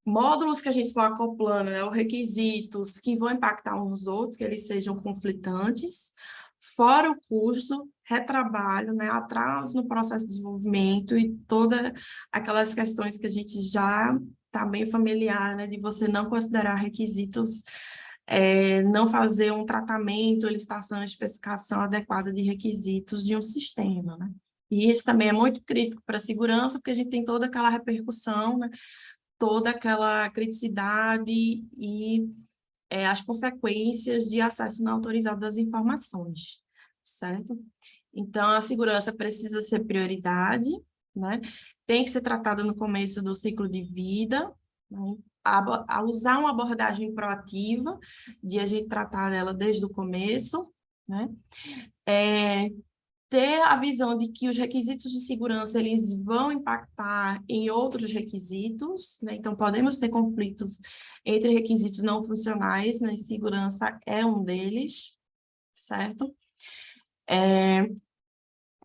[SPEAKER 2] módulos que a gente for acoplando, né? Ou requisitos que vão impactar uns nos outros, que eles sejam conflitantes, fora o custo, retrabalho, né? Atraso no processo de desenvolvimento e todas aquelas questões que a gente já está bem familiar, né? De você não considerar requisitos, não fazer um tratamento, licitação, especificação adequada de requisitos de um sistema, né? E isso também é muito crítico para a segurança, porque a gente tem toda aquela repercussão, né? Toda aquela criticidade e as consequências de acesso não autorizado das informações, certo? Então, a segurança precisa ser prioridade, né? Tem que ser tratada no começo do ciclo de vida, né? A usar uma abordagem proativa, de a gente tratar dela desde o começo, né? Ter a visão de que os requisitos de segurança eles vão impactar em outros requisitos, né? Então, podemos ter conflitos entre requisitos não funcionais, né? Segurança é um deles, certo?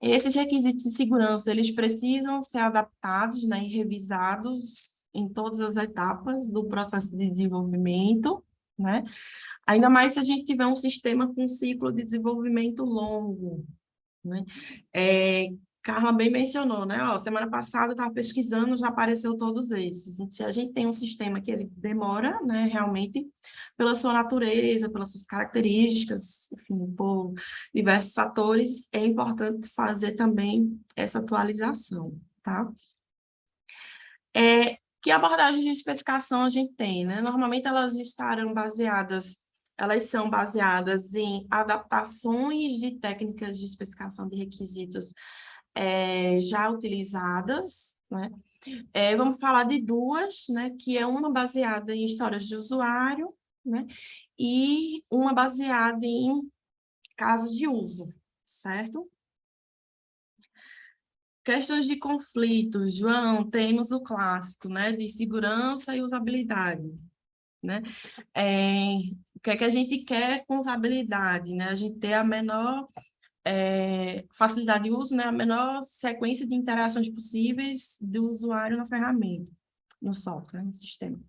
[SPEAKER 2] Esses requisitos de segurança, eles precisam ser adaptados, né? E revisados em todas as etapas do processo de desenvolvimento, né? Ainda mais se a gente tiver um sistema com ciclo de desenvolvimento longo, né? Carla bem mencionou, né? Ó, semana passada eu estava pesquisando, já apareceu todos esses. E se a gente tem um sistema que ele demora, né, realmente, pela sua natureza, pelas suas características, enfim, por diversos fatores, é importante fazer também essa atualização, tá? Que abordagem de especificação a gente tem, né? Normalmente elas são baseadas em adaptações de técnicas de especificação de requisitos já utilizadas, né? Vamos falar de duas, né? Que é uma baseada em histórias de usuário, né? E uma baseada em casos de uso, certo? Questões de conflitos, João, temos o clássico, né? De segurança e usabilidade, né? O que é que a gente quer com usabilidade, né? A gente ter a menor facilidade de uso, né? A menor sequência de interações possíveis do usuário na ferramenta, no software, no sistema.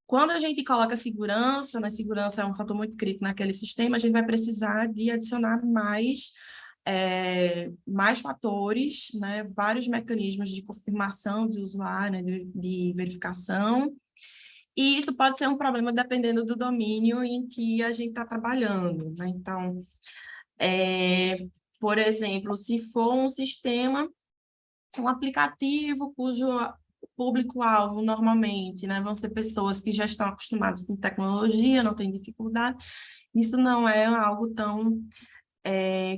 [SPEAKER 2] Quando a gente coloca segurança, né? Segurança é um fator muito crítico naquele sistema, a gente vai precisar de adicionar mais fatores, né? Vários mecanismos de confirmação de usuário, né? De verificação. E isso pode ser um problema dependendo do domínio em que a gente está trabalhando, né? Então, por exemplo, se for um sistema, um aplicativo cujo público-alvo normalmente, né, vão ser pessoas que já estão acostumadas com tecnologia, não têm dificuldade, isso não é algo tão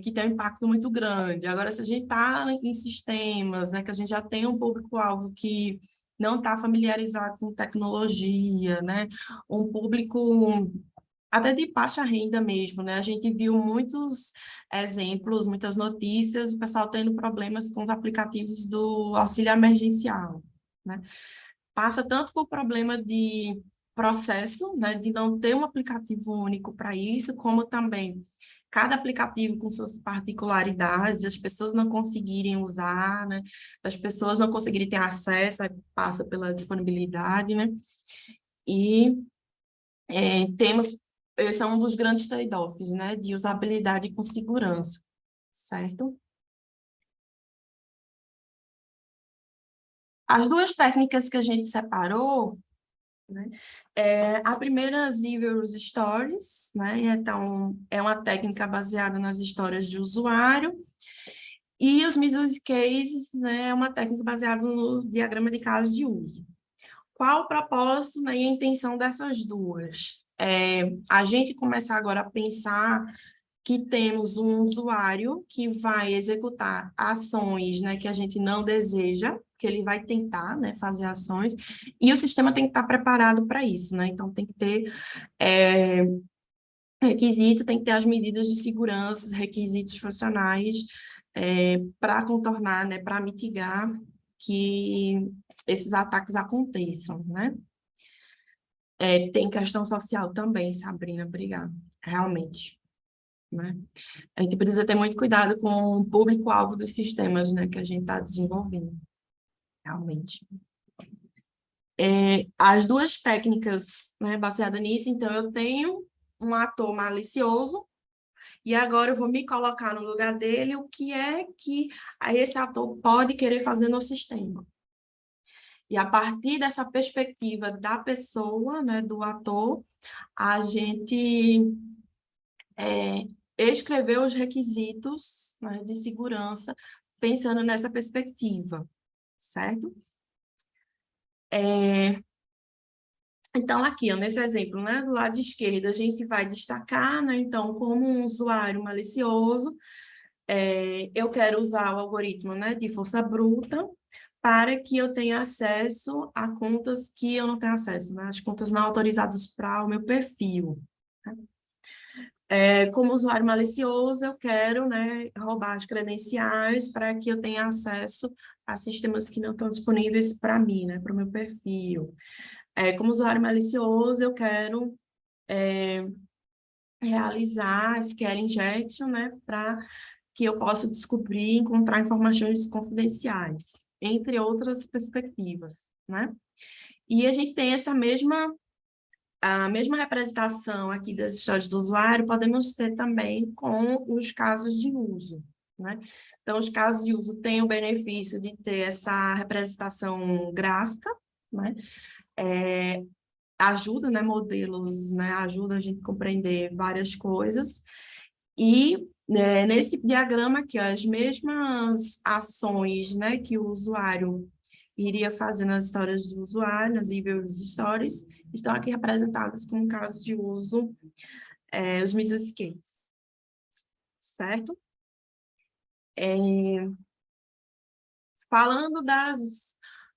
[SPEAKER 2] que tem um impacto muito grande. Agora, se a gente está em sistemas, né, que a gente já tem um público-alvo que não está familiarizado com tecnologia, né, um público até de baixa renda mesmo, né? A gente viu muitos exemplos, muitas notícias, o pessoal tendo problemas com os aplicativos do auxílio emergencial, né? Passa tanto por problema de processo, né, de não ter um aplicativo único para isso, como também cada aplicativo com suas particularidades, as pessoas não conseguirem usar, né, as pessoas não conseguirem ter acesso, aí passa pela disponibilidade, né, e temos, esse é um dos grandes trade-offs, né, de usabilidade com segurança, certo? As duas técnicas que a gente separou, né, a primeira, as Zero Stories, né, então é uma técnica baseada nas histórias de usuário, e os Business Cases, né, é uma técnica baseada no diagrama de casos de uso. Qual o propósito, né, e a intenção dessas duas? A gente começar agora a pensar que temos um usuário que vai executar ações, né, que a gente não deseja, que ele vai tentar, né, fazer ações, e o sistema tem que estar preparado para isso, né? Então, tem que ter requisito, tem que ter as medidas de segurança, requisitos funcionais, para contornar, né, para mitigar que esses ataques aconteçam, né? Tem questão social também, Sabrina, obrigada, realmente, né? A gente precisa ter muito cuidado com o público-alvo dos sistemas, né, que a gente está desenvolvendo, realmente. As duas técnicas, né, baseadas nisso, então eu tenho um ator malicioso, e agora eu vou me colocar no lugar dele, o que é que esse ator pode querer fazer no sistema. E a partir dessa perspectiva da pessoa, né, do ator, a gente escreveu os requisitos, né, de segurança, pensando nessa perspectiva, certo? Então, aqui, ó, nesse exemplo, né, do lado esquerdo, a gente vai destacar, né, então, como um usuário malicioso, eu quero usar o algoritmo, né, de força bruta para que eu tenha acesso a contas que eu não tenho acesso, né, as contas não autorizadas para o meu perfil. Tá? Como usuário malicioso, eu quero, né, roubar as credenciais para que eu tenha acesso a sistemas que não estão disponíveis para mim, né, para o meu perfil. Como usuário malicioso, eu quero realizar scare injection, né, para que eu possa descobrir e encontrar informações confidenciais, entre outras perspectivas, né? E a gente tem a mesma representação aqui das histórias do usuário, podemos ter também com os casos de uso, né? Então, os casos de uso têm o benefício de ter essa representação gráfica, né? Ajuda, né, modelos, né, ajuda a gente a compreender várias coisas, e nesse tipo de diagrama aqui, ó, as mesmas ações, né, que o usuário iria fazer nas histórias do usuário, nas Evil Stories, estão aqui representadas como casos de uso, os mesmos cases, certo? Falando das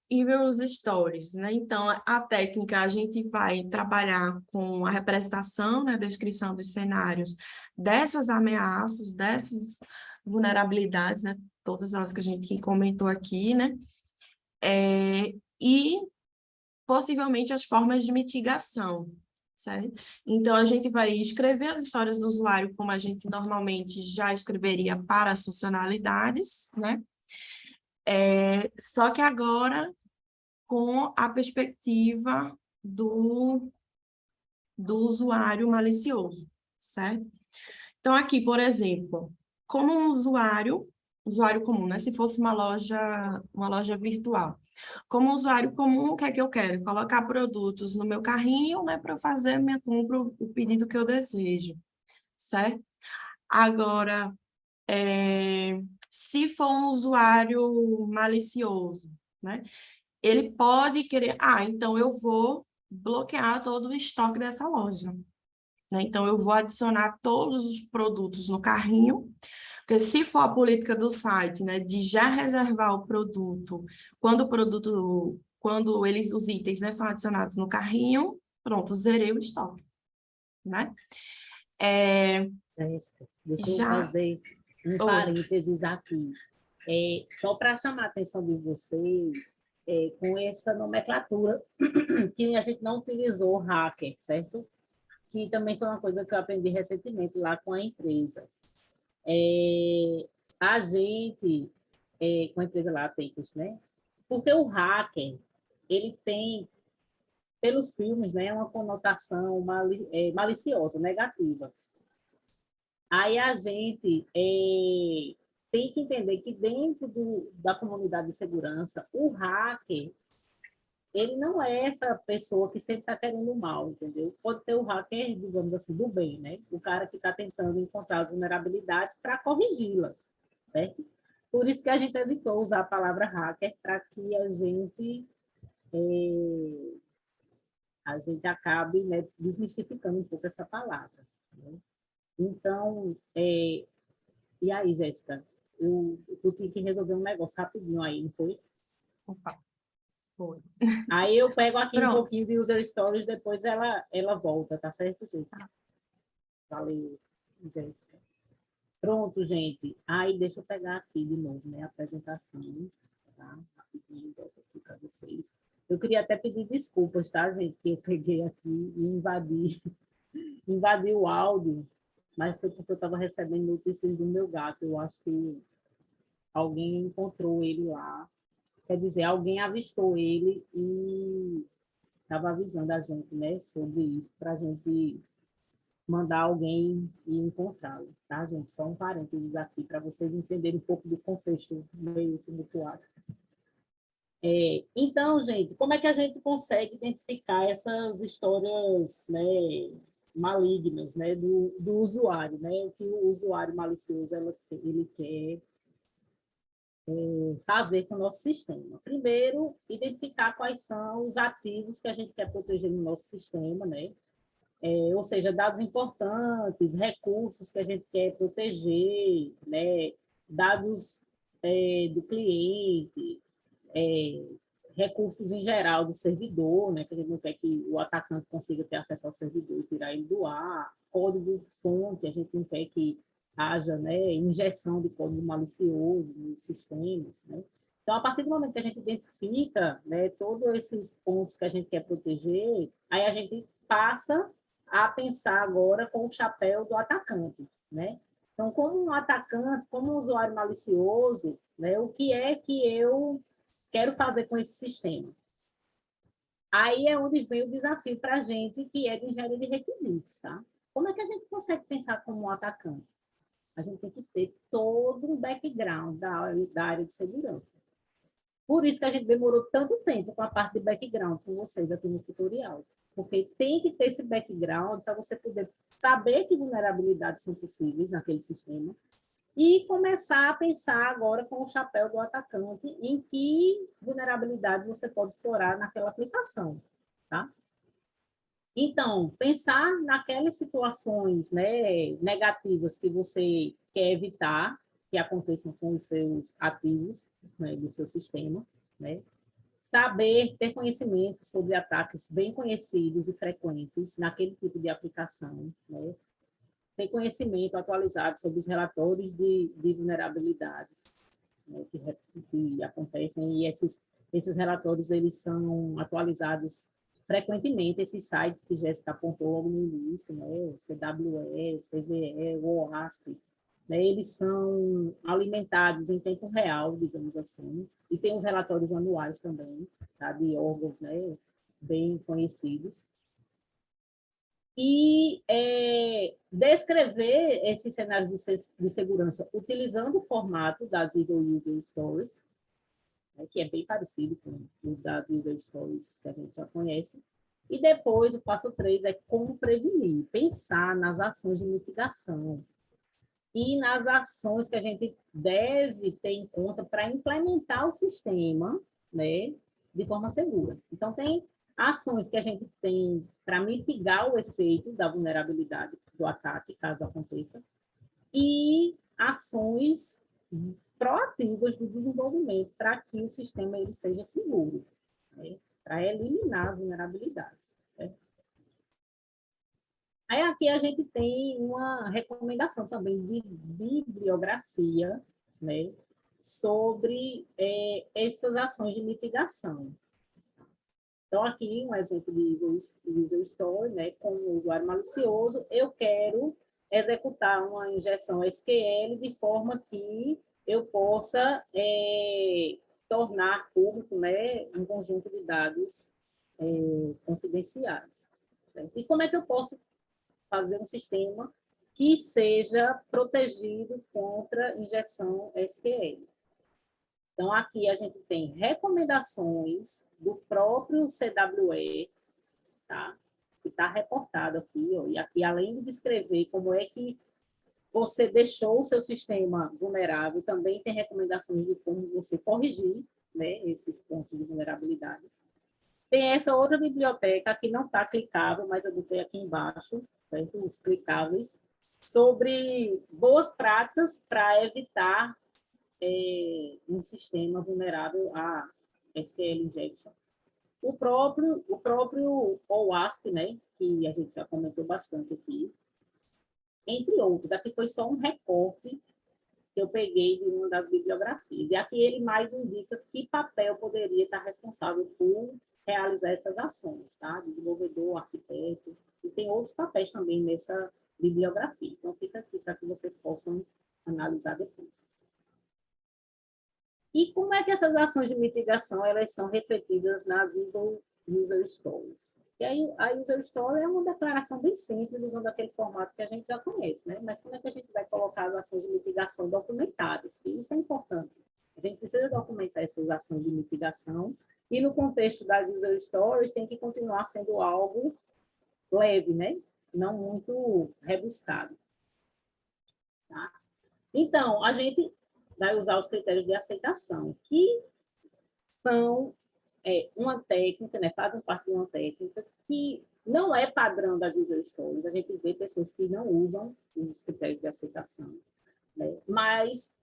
[SPEAKER 2] Evil Stories, né? Então, a técnica, a gente vai trabalhar com a representação, né, a descrição dos cenários dessas ameaças, dessas vulnerabilidades, né? Todas elas que a gente comentou aqui, né? E, possivelmente, as formas de mitigação, certo? Então, a gente vai escrever as histórias do usuário como a gente normalmente já escreveria para as funcionalidades, né? Só que agora com a perspectiva do usuário malicioso, certo? Então, aqui, por exemplo, como um usuário comum, né? Se fosse uma loja virtual. Como usuário comum, o que é que eu quero? Colocar produtos no meu carrinho, né, para fazer a minha compra, o pedido que eu desejo, certo? Agora, se for um usuário malicioso, né? Ele pode querer, então eu vou bloquear todo o estoque dessa loja, né? Então, eu vou adicionar todos os produtos no carrinho, porque se for a política do site, né, de já reservar o produto, quando os itens, né, são adicionados no carrinho, pronto, zerei o estoque, né?
[SPEAKER 1] Jéssica, deixa eu
[SPEAKER 2] Já...
[SPEAKER 1] fazer um
[SPEAKER 2] Oh,
[SPEAKER 1] parênteses aqui. Só para chamar a atenção de vocês, com essa nomenclatura que a gente não utilizou hacker, certo? Que também foi uma coisa que eu aprendi recentemente lá com a empresa. A gente, com a empresa lá, Tecos, né? Porque o hacker, ele tem, pelos filmes, né, uma conotação maliciosa, negativa. Aí a gente tem que entender que dentro da comunidade de segurança, o hacker, ele não é essa pessoa que sempre está querendo o mal, entendeu? Pode ter o hacker, digamos assim, do bem, né? O cara que está tentando encontrar as vulnerabilidades para corrigi-las, certo? Por isso que a gente evitou usar a palavra hacker, para que a gente acabe, né, desmistificando um pouco essa palavra. Né? Então, e aí, Jéssica? Tu tinha que resolver um negócio rapidinho aí, não foi?
[SPEAKER 2] Opa, foi.
[SPEAKER 1] Aí eu pego aqui um
[SPEAKER 2] Pronto.
[SPEAKER 1] pouquinho de user stories, depois ela volta, tá certo, gente? Valeu, Jéssica. Pronto, gente. Aí deixa eu pegar aqui de novo, né, a apresentação, tá? Rapidinho, volto aqui para vocês. Eu queria até pedir desculpas, tá, gente, que eu peguei aqui e invadi o áudio, mas foi porque eu estava recebendo notícias do meu gato. Eu acho que alguém encontrou ele lá. Quer dizer, alguém avistou ele e estava avisando a gente, né, sobre isso, para a gente mandar alguém e encontrá-lo, tá, gente? Só um parênteses aqui, para vocês entenderem um pouco do contexto meio tumultuado. Então, gente, como é que a gente consegue identificar essas histórias, né, malignas, né, do usuário, né? O que o usuário malicioso ele quer fazer com o nosso sistema. Primeiro, identificar quais são os ativos que a gente quer proteger no nosso sistema, né? Ou seja, dados importantes, recursos que a gente quer proteger, né? Dados do cliente, recursos em geral do servidor, né? Que a gente não quer que o atacante consiga ter acesso ao servidor e tirar ele do ar, código-fonte, a gente não quer que haja, né, injeção de código malicioso nos sistemas, né? Então, a partir do momento que a gente identifica, né, todos esses pontos que a gente quer proteger, aí a gente passa a pensar agora com o chapéu do atacante, né? Então, como um atacante, como um usuário malicioso, né, o que é que eu quero fazer com esse sistema? Aí é onde vem o desafio para a gente, que é de engenharia de requisitos, tá? Como é que a gente consegue pensar como um atacante? A gente tem que ter todo um background da área de segurança. Por isso que a gente demorou tanto tempo com a parte de background com vocês aqui no tutorial. Porque tem que ter esse background para você poder saber que vulnerabilidades são possíveis naquele sistema e começar a pensar agora com o chapéu do atacante em que vulnerabilidades você pode explorar naquela aplicação, tá? Então, pensar naquelas situações, né, negativas que você quer evitar que aconteçam com os seus ativos, né, do seu sistema, né? Saber, ter conhecimento sobre ataques bem conhecidos e frequentes naquele tipo de aplicação, né? Ter conhecimento atualizado sobre os relatórios de vulnerabilidades, né, que acontecem, e esses relatórios eles são atualizados frequentemente, esses sites que Jéssica apontou logo no início, né, CWE, CVE, OASP, né, eles são alimentados em tempo real, digamos assim, e tem os relatórios anuais também, tá, de órgãos, né, bem conhecidos. E descrever esses cenários de segurança utilizando o formato das Eagle User Stories, né, que é bem parecido com o das User Stories que a gente já conhece. E depois, o passo 3 é como prevenir, pensar nas ações de mitigação e nas ações que a gente deve ter em conta para implementar o sistema, né, de forma segura. Então, tem ações que a gente tem para mitigar o efeito da vulnerabilidade do ataque, caso aconteça, e ações proativas do desenvolvimento para que o sistema ele seja seguro, né, para eliminar as vulnerabilidades. Né? Aí aqui a gente tem uma recomendação também de bibliografia, né, sobre essas ações de mitigação. Então, aqui, um exemplo de user story, né, com o usuário malicioso, eu quero executar uma injeção SQL de forma que eu possa tornar público, né, um conjunto de dados confidenciais. Certo? E como é que eu posso fazer um sistema que seja protegido contra injeção SQL? Então, aqui a gente tem recomendações do próprio CWE, tá? Que está reportado aqui, ó, e aqui, além de descrever como é que você deixou o seu sistema vulnerável, também tem recomendações de como você corrigir, né, esses pontos de vulnerabilidade. Tem essa outra biblioteca que não está clicável, mas eu botei aqui embaixo, certo? Os clicáveis, sobre boas práticas para evitar um sistema vulnerável a SQL injection. O próprio OWASP, né, que a gente já comentou bastante aqui, entre outros. Aqui foi só um recorte que eu peguei de uma das bibliografias. E aqui ele mais indica que papel poderia estar responsável por realizar essas ações, tá? Desenvolvedor, arquiteto, e tem outros papéis também nessa bibliografia. Então, fica aqui para que vocês possam analisar depois. E como é que essas ações de mitigação elas são refletidas nas User Stories? E aí, a User Story é uma declaração bem simples, usando aquele formato que a gente já conhece, né? Mas como é que a gente vai colocar as ações de mitigação documentadas? E isso é importante. A gente precisa documentar essas ações de mitigação e, no contexto das User Stories, tem que continuar sendo algo leve, né? Não muito rebuscado. Tá? Então, a gente vai usar os critérios de aceitação, que são uma técnica, né, fazem parte de uma técnica que não é padrão das user stories. A gente vê pessoas que não usam os critérios de aceitação, né? Mas,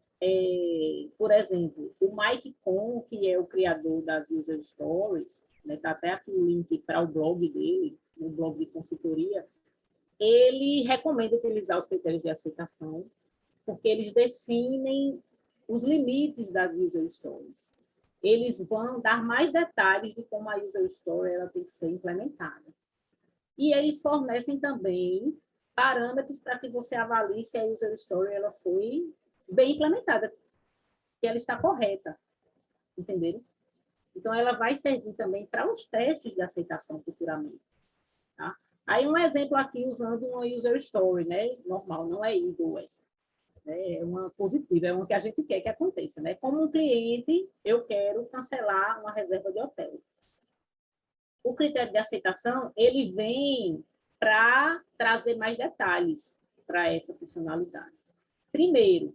[SPEAKER 1] por exemplo, o Mike Cohn, que é o criador das user stories, né, tá até aqui o link para o blog dele, o blog de consultoria, ele recomenda utilizar os critérios de aceitação, porque eles definem os limites das user stories. Eles vão dar mais detalhes de como a user story ela tem que ser implementada. E eles fornecem também parâmetros para que você avalie se a user story ela foi bem implementada, que ela está correta, entenderam? Então, ela vai servir também para os testes de aceitação futuramente. Tá? Aí, um exemplo aqui usando uma user story, né? Normal, não é evil essa. É uma positiva, é uma que a gente quer que aconteça, né? Como um cliente, eu quero cancelar uma reserva de hotel. O critério de aceitação, ele vem para trazer mais detalhes para essa funcionalidade. Primeiro,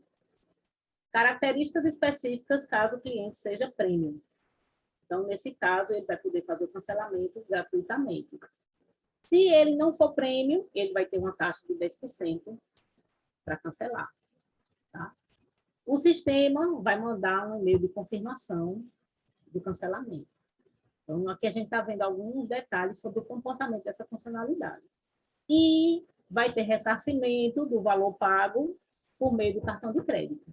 [SPEAKER 1] características específicas caso o cliente seja premium. Então, nesse caso, ele vai poder fazer o cancelamento gratuitamente. Se ele não for premium, ele vai ter uma taxa de 10% para cancelar. Tá? O sistema vai mandar um e-mail de confirmação do cancelamento. Então, aqui a gente está vendo alguns detalhes sobre o comportamento dessa funcionalidade. E vai ter ressarcimento do valor pago por meio do cartão de crédito.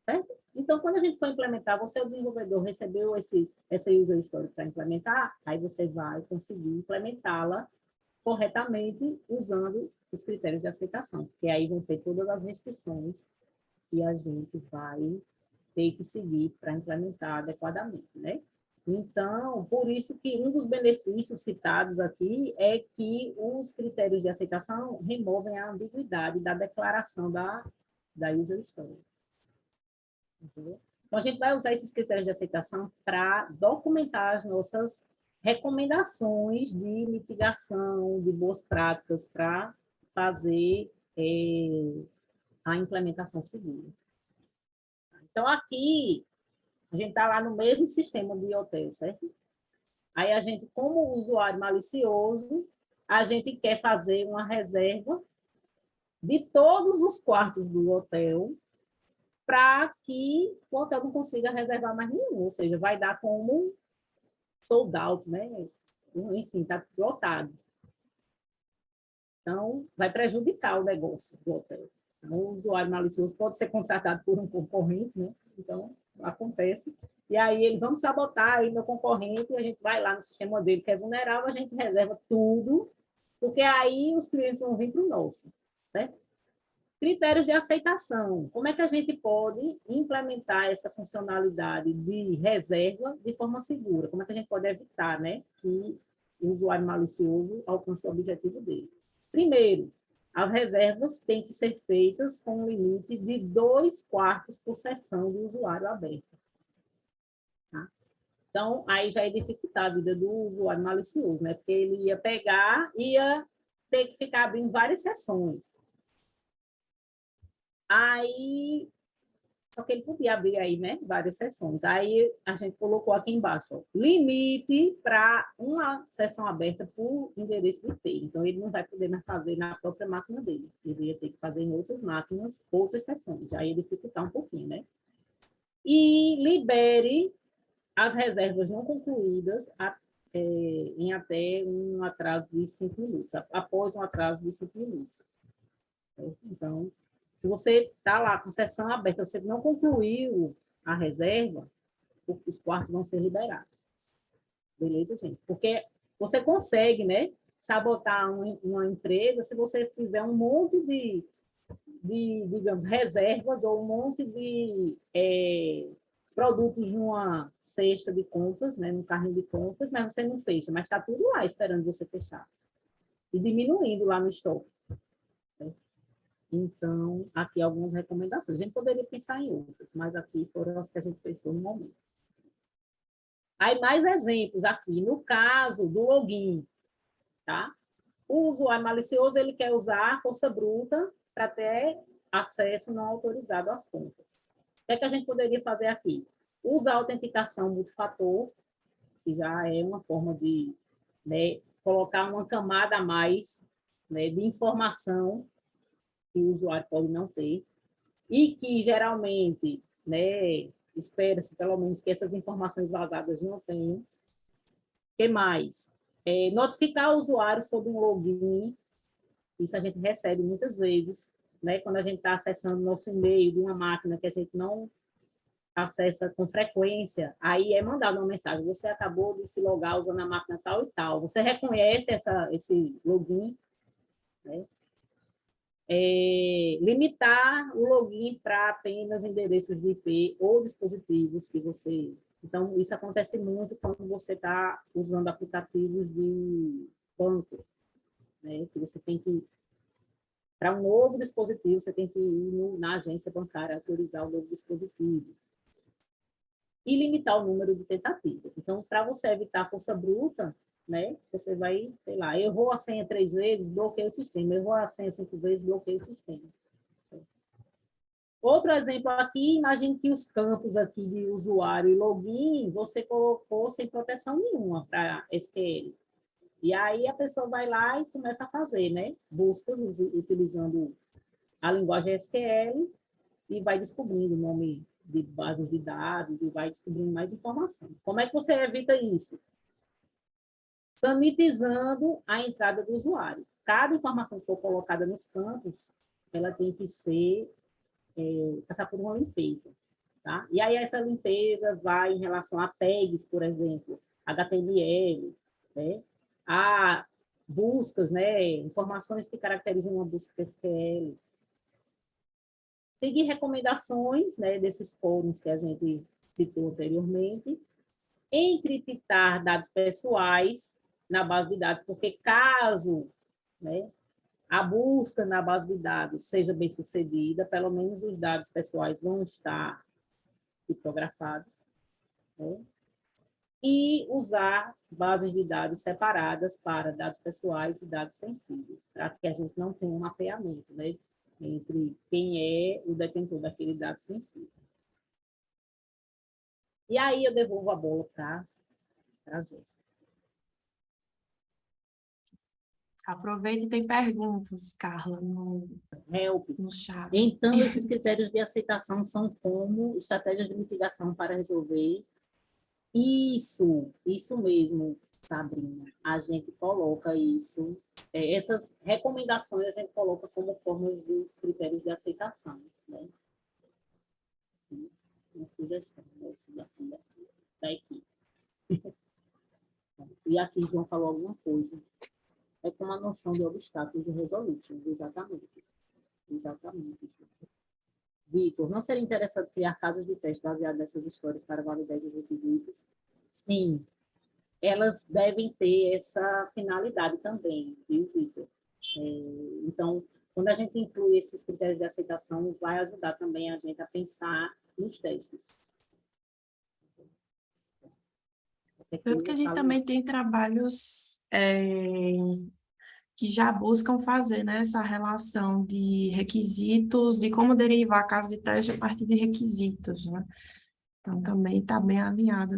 [SPEAKER 1] Certo? Então, quando a gente for implementar, você, o desenvolvedor, recebeu essa user story para implementar, aí você vai conseguir implementá-la corretamente usando os critérios de aceitação, porque aí vão ter todas as restrições que a gente vai ter que seguir para implementar adequadamente, né? Então, por isso que um dos benefícios citados aqui é que os critérios de aceitação removem a ambiguidade da declaração da user story. Entendeu? Então, a gente vai usar esses critérios de aceitação para documentar as nossas recomendações de mitigação, de boas práticas para fazer a implementação segura. Então, aqui, a gente está lá no mesmo sistema de hotel, certo? Aí, a gente, como usuário malicioso, a gente quer fazer uma reserva de todos os quartos do hotel para que o hotel não consiga reservar mais nenhum, ou seja, vai dar como sold out, né? Enfim, está lotado. Então, vai prejudicar o negócio do hotel. Então, o usuário malicioso pode ser contratado por um concorrente, né? Então, acontece. E aí ele, vamos sabotar aí meu concorrente, e a gente vai lá no sistema dele, que é vulnerável, a gente reserva tudo, porque aí os clientes vão vir para o nosso, certo? Critérios de aceitação. Como é que a gente pode implementar essa funcionalidade de reserva de forma segura? Como é que a gente pode evitar, né, que o usuário malicioso alcance o objetivo dele? Primeiro, as reservas têm que ser feitas com um limite de 2/4 por sessão de usuário aberto. Tá? Então, aí já é dificultar a vida do usuário malicioso, né? Porque ele ia pegar, ia ter que ficar abrindo várias sessões. Aí, só que ele podia abrir aí, né, várias sessões. Aí a gente colocou aqui embaixo, ó, limite para uma sessão aberta por endereço de IP. Então, ele não vai poder mais fazer na própria máquina dele. Ele ia ter que fazer em outras máquinas, outras sessões. Aí ia dificultar um pouquinho, né? E libere as reservas não concluídas em até um atraso de 5 minutos, após um atraso de 5 minutos. Então, se você está lá com sessão aberta, você não concluiu a reserva, os quartos vão ser liberados. Beleza, gente? Porque você consegue, né, sabotar uma empresa se você fizer um monte digamos, reservas ou um monte de produtos numa cesta de compras, né, num carrinho de compras, mas você não fecha, mas está tudo lá esperando você fechar. E diminuindo lá no estoque. Né? Então, aqui algumas recomendações. A gente poderia pensar em outras, mas aqui foram as que a gente pensou no momento. Aí, mais exemplos aqui. No caso do login, tá? O usuário malicioso, ele quer usar a força bruta para ter acesso não autorizado às contas. O que é que a gente poderia fazer aqui? Usar a autenticação multifator, que já é uma forma de, né, colocar uma camada a mais, né, de informação que o usuário pode não ter, e que geralmente, né, espera-se pelo menos que essas informações vazadas não tenham. O que mais? Notificar o usuário sobre um login, isso a gente recebe muitas vezes, né, quando a gente está acessando nosso e-mail de uma máquina que a gente não acessa com frequência, aí é mandado uma mensagem, você acabou de se logar usando a máquina tal e tal, você reconhece esse login, né? Limitar o login para apenas endereços de IP ou dispositivos que você... Então, isso acontece muito quando você está usando aplicativos de banco, né? Que você tem que... Para um novo dispositivo, você tem que ir na agência bancária autorizar o novo dispositivo. E limitar o número de tentativas. Então, para você evitar força bruta, né, você vai, sei lá, errou a senha 3 vezes, bloqueia o sistema. Errou a senha 5 vezes, bloqueia o sistema. Outro exemplo aqui, imagine que os campos aqui de usuário e login, você colocou sem proteção nenhuma para SQL. E aí a pessoa vai lá e começa a fazer, né, buscas utilizando a linguagem SQL e vai descobrindo o nome de bases de dados e vai descobrindo mais informação. Como é que você evita isso? Sanitizando a entrada do usuário. Cada informação que for colocada nos campos, ela tem que ser, passar por uma limpeza. Tá? E aí essa limpeza vai em relação a tags, por exemplo, HTML, né? A buscas, né? Informações que caracterizam uma busca SQL. Seguir recomendações, né, desses fóruns que a gente citou anteriormente, encriptar dados pessoais na base de dados, porque caso, né, a busca na base de dados seja bem sucedida, pelo menos os dados pessoais vão estar criptografados, né? E usar bases de dados separadas para dados pessoais e dados sensíveis, para que a gente não tenha um mapeamento, né, entre quem é o detentor daquele dado sensível. E aí eu devolvo a bola para a Jéssica.
[SPEAKER 2] Aproveita e tem perguntas, Carla, no chat.
[SPEAKER 1] Então, esses critérios de aceitação são como estratégias de mitigação para resolver. Isso mesmo, Sabrina. A gente coloca isso, essas recomendações a gente coloca como formas dos critérios de aceitação, né? uma sugestão da equipe. E aqui João falou alguma coisa. É com a noção de obstáculos e resolutions, exatamente. Exatamente. Vitor, não seria interessante criar casos de teste baseados nessas histórias para validar os requisitos? Sim, elas devem ter essa finalidade também, viu, Vitor? Então, quando a gente inclui esses critérios de aceitação, vai ajudar também a gente a pensar nos testes.
[SPEAKER 2] Tanto que a gente também tem trabalhos que já buscam fazer, né, essa relação de requisitos, de como derivar caso de teste a partir de requisitos, né? Então, também está bem alinhado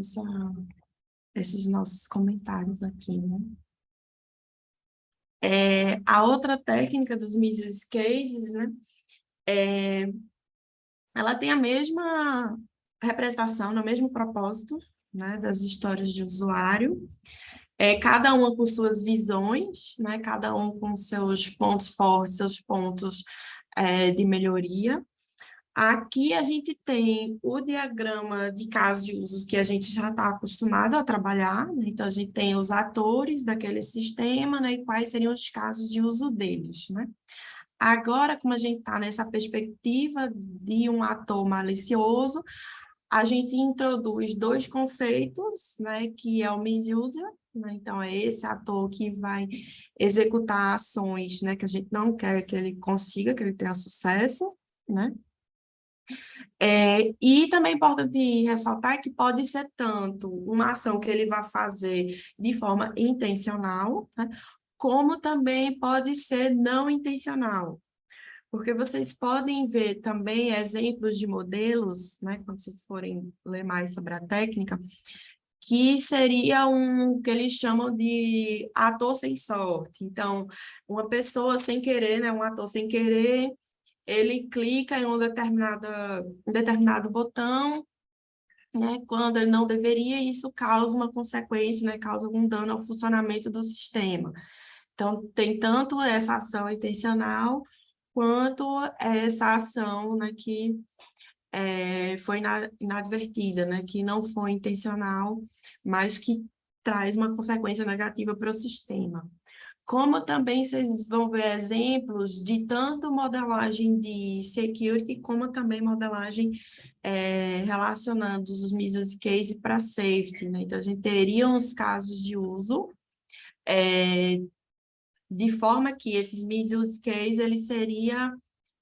[SPEAKER 2] esses nossos comentários aqui, né? A outra técnica dos Mises Cases, né, ela tem a mesma representação, no mesmo propósito, né, das histórias de usuário, cada uma com suas visões, né, cada um com seus pontos fortes, seus pontos de melhoria. Aqui a gente tem o diagrama de casos de usos que a gente já está acostumado a trabalhar, né? Então a gente tem os atores daquele sistema, né, e quais seriam os casos de uso deles, né? Agora, como a gente está nessa perspectiva de um ator malicioso, a gente introduz dois conceitos, né, que é o misuser, né, então é esse ator que vai executar ações, né, que a gente não quer que ele consiga, que ele tenha sucesso, né? E também é importante ressaltar que pode ser tanto uma ação que ele vai fazer de forma intencional, né, como também pode ser não intencional. Porque vocês podem ver também exemplos de modelos, né, quando vocês forem ler mais sobre a técnica, que seria que eles chamam de ator sem sorte. Então, uma pessoa sem querer, né, um ator sem querer, ele clica em um determinado botão, né, quando ele não deveria, e isso causa uma consequência, né, causa algum dano ao funcionamento do sistema. Então, tem tanto essa ação intencional, quanto essa ação, né, que foi inadvertida, né, que não foi intencional, mas que traz uma consequência negativa para o sistema. Como também vocês vão ver exemplos de tanto modelagem de security, como também modelagem relacionando os misuse case para safety, né? Então, a gente teria uns casos de uso, de forma que esses misuse case,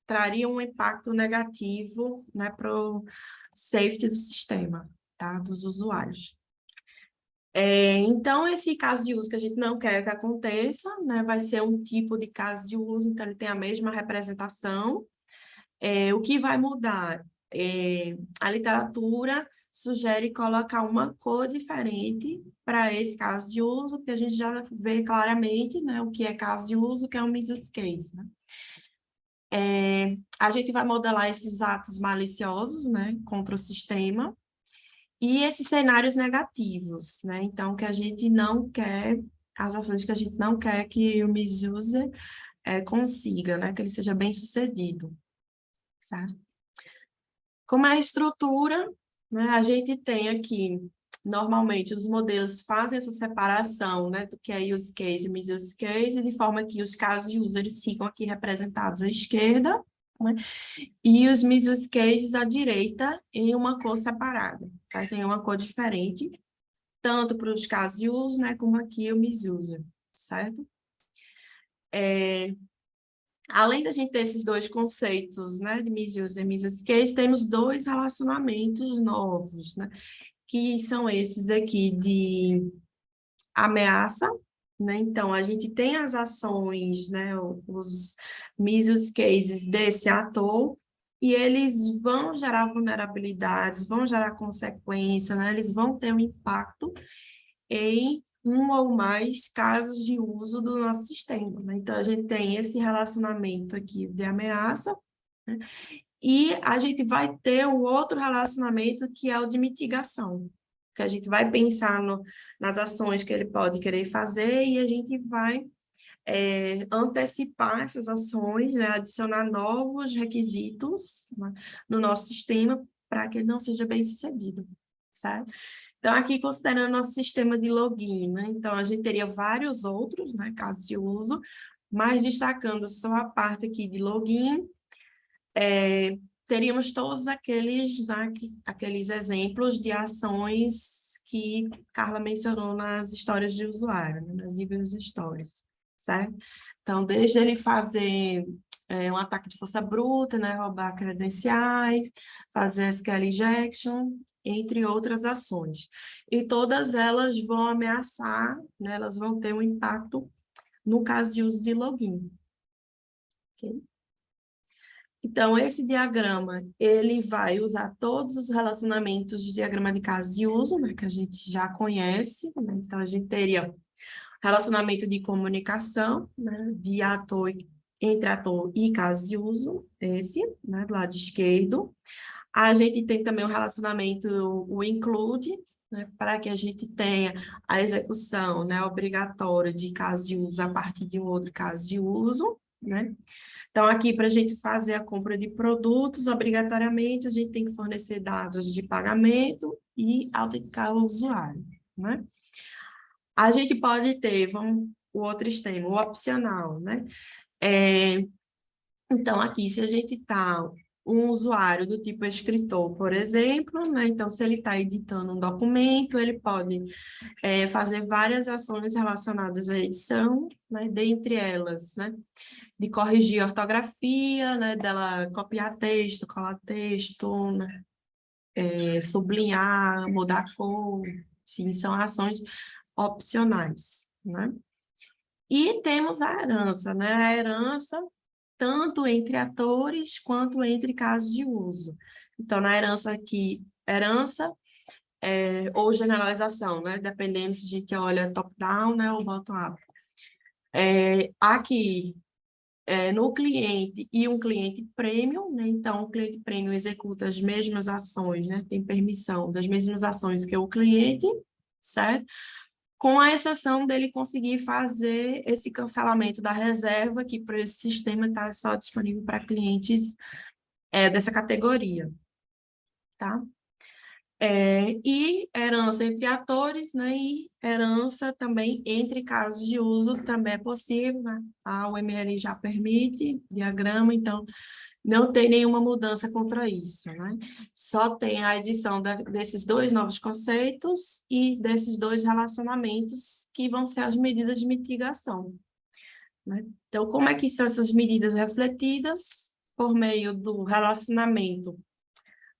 [SPEAKER 2] trariam um impacto negativo, né, para o safety do sistema, tá? Dos usuários. Então, esse caso de uso que a gente não quer que aconteça, né, vai ser um tipo de caso de uso, então ele tem a mesma representação. O que vai mudar? A literatura sugere colocar uma cor diferente para esse caso de uso, que a gente já vê claramente, né, o que é caso de uso, que é um misuse case, né? A gente vai modelar esses atos maliciosos, né, contra o sistema, e esses cenários negativos, né? Então, que a gente não quer, as ações que a gente não quer que o misuser consiga, né? Que ele seja bem sucedido, certo? Como é a estrutura, né? A gente tem aqui, normalmente, os modelos fazem essa separação, né? Do que é use case e misuse case, de forma que os casos de uso, eles ficam aqui representados à esquerda, né? E os misuse cases à direita em uma cor separada, tá? Tem uma cor diferente, tanto para os casos de uso, né, como aqui o misuser, certo? Além da gente ter esses dois conceitos, né, de misuse e misuse case, temos dois relacionamentos novos, né, que são esses aqui de ameaça, né? Então, a gente tem as ações, né, os misuse cases desse ator, e eles vão gerar vulnerabilidades, vão gerar consequência, né? Eles vão ter um impacto em um ou mais casos de uso do nosso sistema, né? Então, a gente tem esse relacionamento aqui de ameaça, né? E a gente vai ter o outro relacionamento que é o de mitigação, que a gente vai pensar nas ações que ele pode querer fazer e a gente vai antecipar essas ações, né, adicionar novos requisitos, né, no nosso sistema para que ele não seja bem sucedido, certo? Então, aqui considerando nosso sistema de login, né? Então, a gente teria vários outros, né, casos de uso, mas destacando só a parte aqui de login, teríamos todos aqueles, né, aqueles exemplos de ações que Carla mencionou nas histórias de usuário, né, nas user stories, certo? Então, desde ele fazer um ataque de força bruta, né, roubar credenciais, fazer SQL injection, entre outras ações. E todas elas vão ameaçar, né, elas vão ter um impacto no caso de uso de login. Okay? Então, esse diagrama, ele vai usar todos os relacionamentos de diagrama de caso de uso, né, que a gente já conhece, né? Então, a gente teria relacionamento de comunicação, né, de ator, entre ator e caso de uso, esse, né, do lado esquerdo. A gente tem também o relacionamento, o include, né, para que a gente tenha a execução, né, obrigatória de caso de uso a partir de um outro caso de uso, né? Então, aqui, para a gente fazer a compra de produtos, obrigatoriamente, a gente tem que fornecer dados de pagamento e autenticar o usuário, né? A gente pode ter, o outro extremo, o opcional, né? Então, aqui, se a gente está um usuário do tipo escritor, por exemplo, né? Então, se ele está editando um documento, ele pode fazer várias ações relacionadas à edição, né? Dentre elas, né? De corrigir a ortografia, né? Dela copiar texto, colar texto, né? Sublinhar, mudar a cor, sim, são ações opcionais, né? E temos a herança, né? A herança, tanto entre atores quanto entre casos de uso. Então, na herança aqui, herança ou generalização, né? Dependendo se a gente olha top-down, né? Ou bottom-up. Aqui, no cliente e um cliente premium, né? Então, o cliente premium executa as mesmas ações, né? Tem permissão das mesmas ações que o cliente, certo? Com a exceção dele conseguir fazer esse cancelamento da reserva, que para esse sistema está só disponível para clientes dessa categoria, tá? E herança entre atores, né? E herança também entre casos de uso também é possível, né? A UML já permite diagrama, então não tem nenhuma mudança contra isso, né? Só tem a adição desses dois novos conceitos e desses dois relacionamentos que vão ser as medidas de mitigação, né? Então, como é que são essas medidas refletidas? Por meio do relacionamento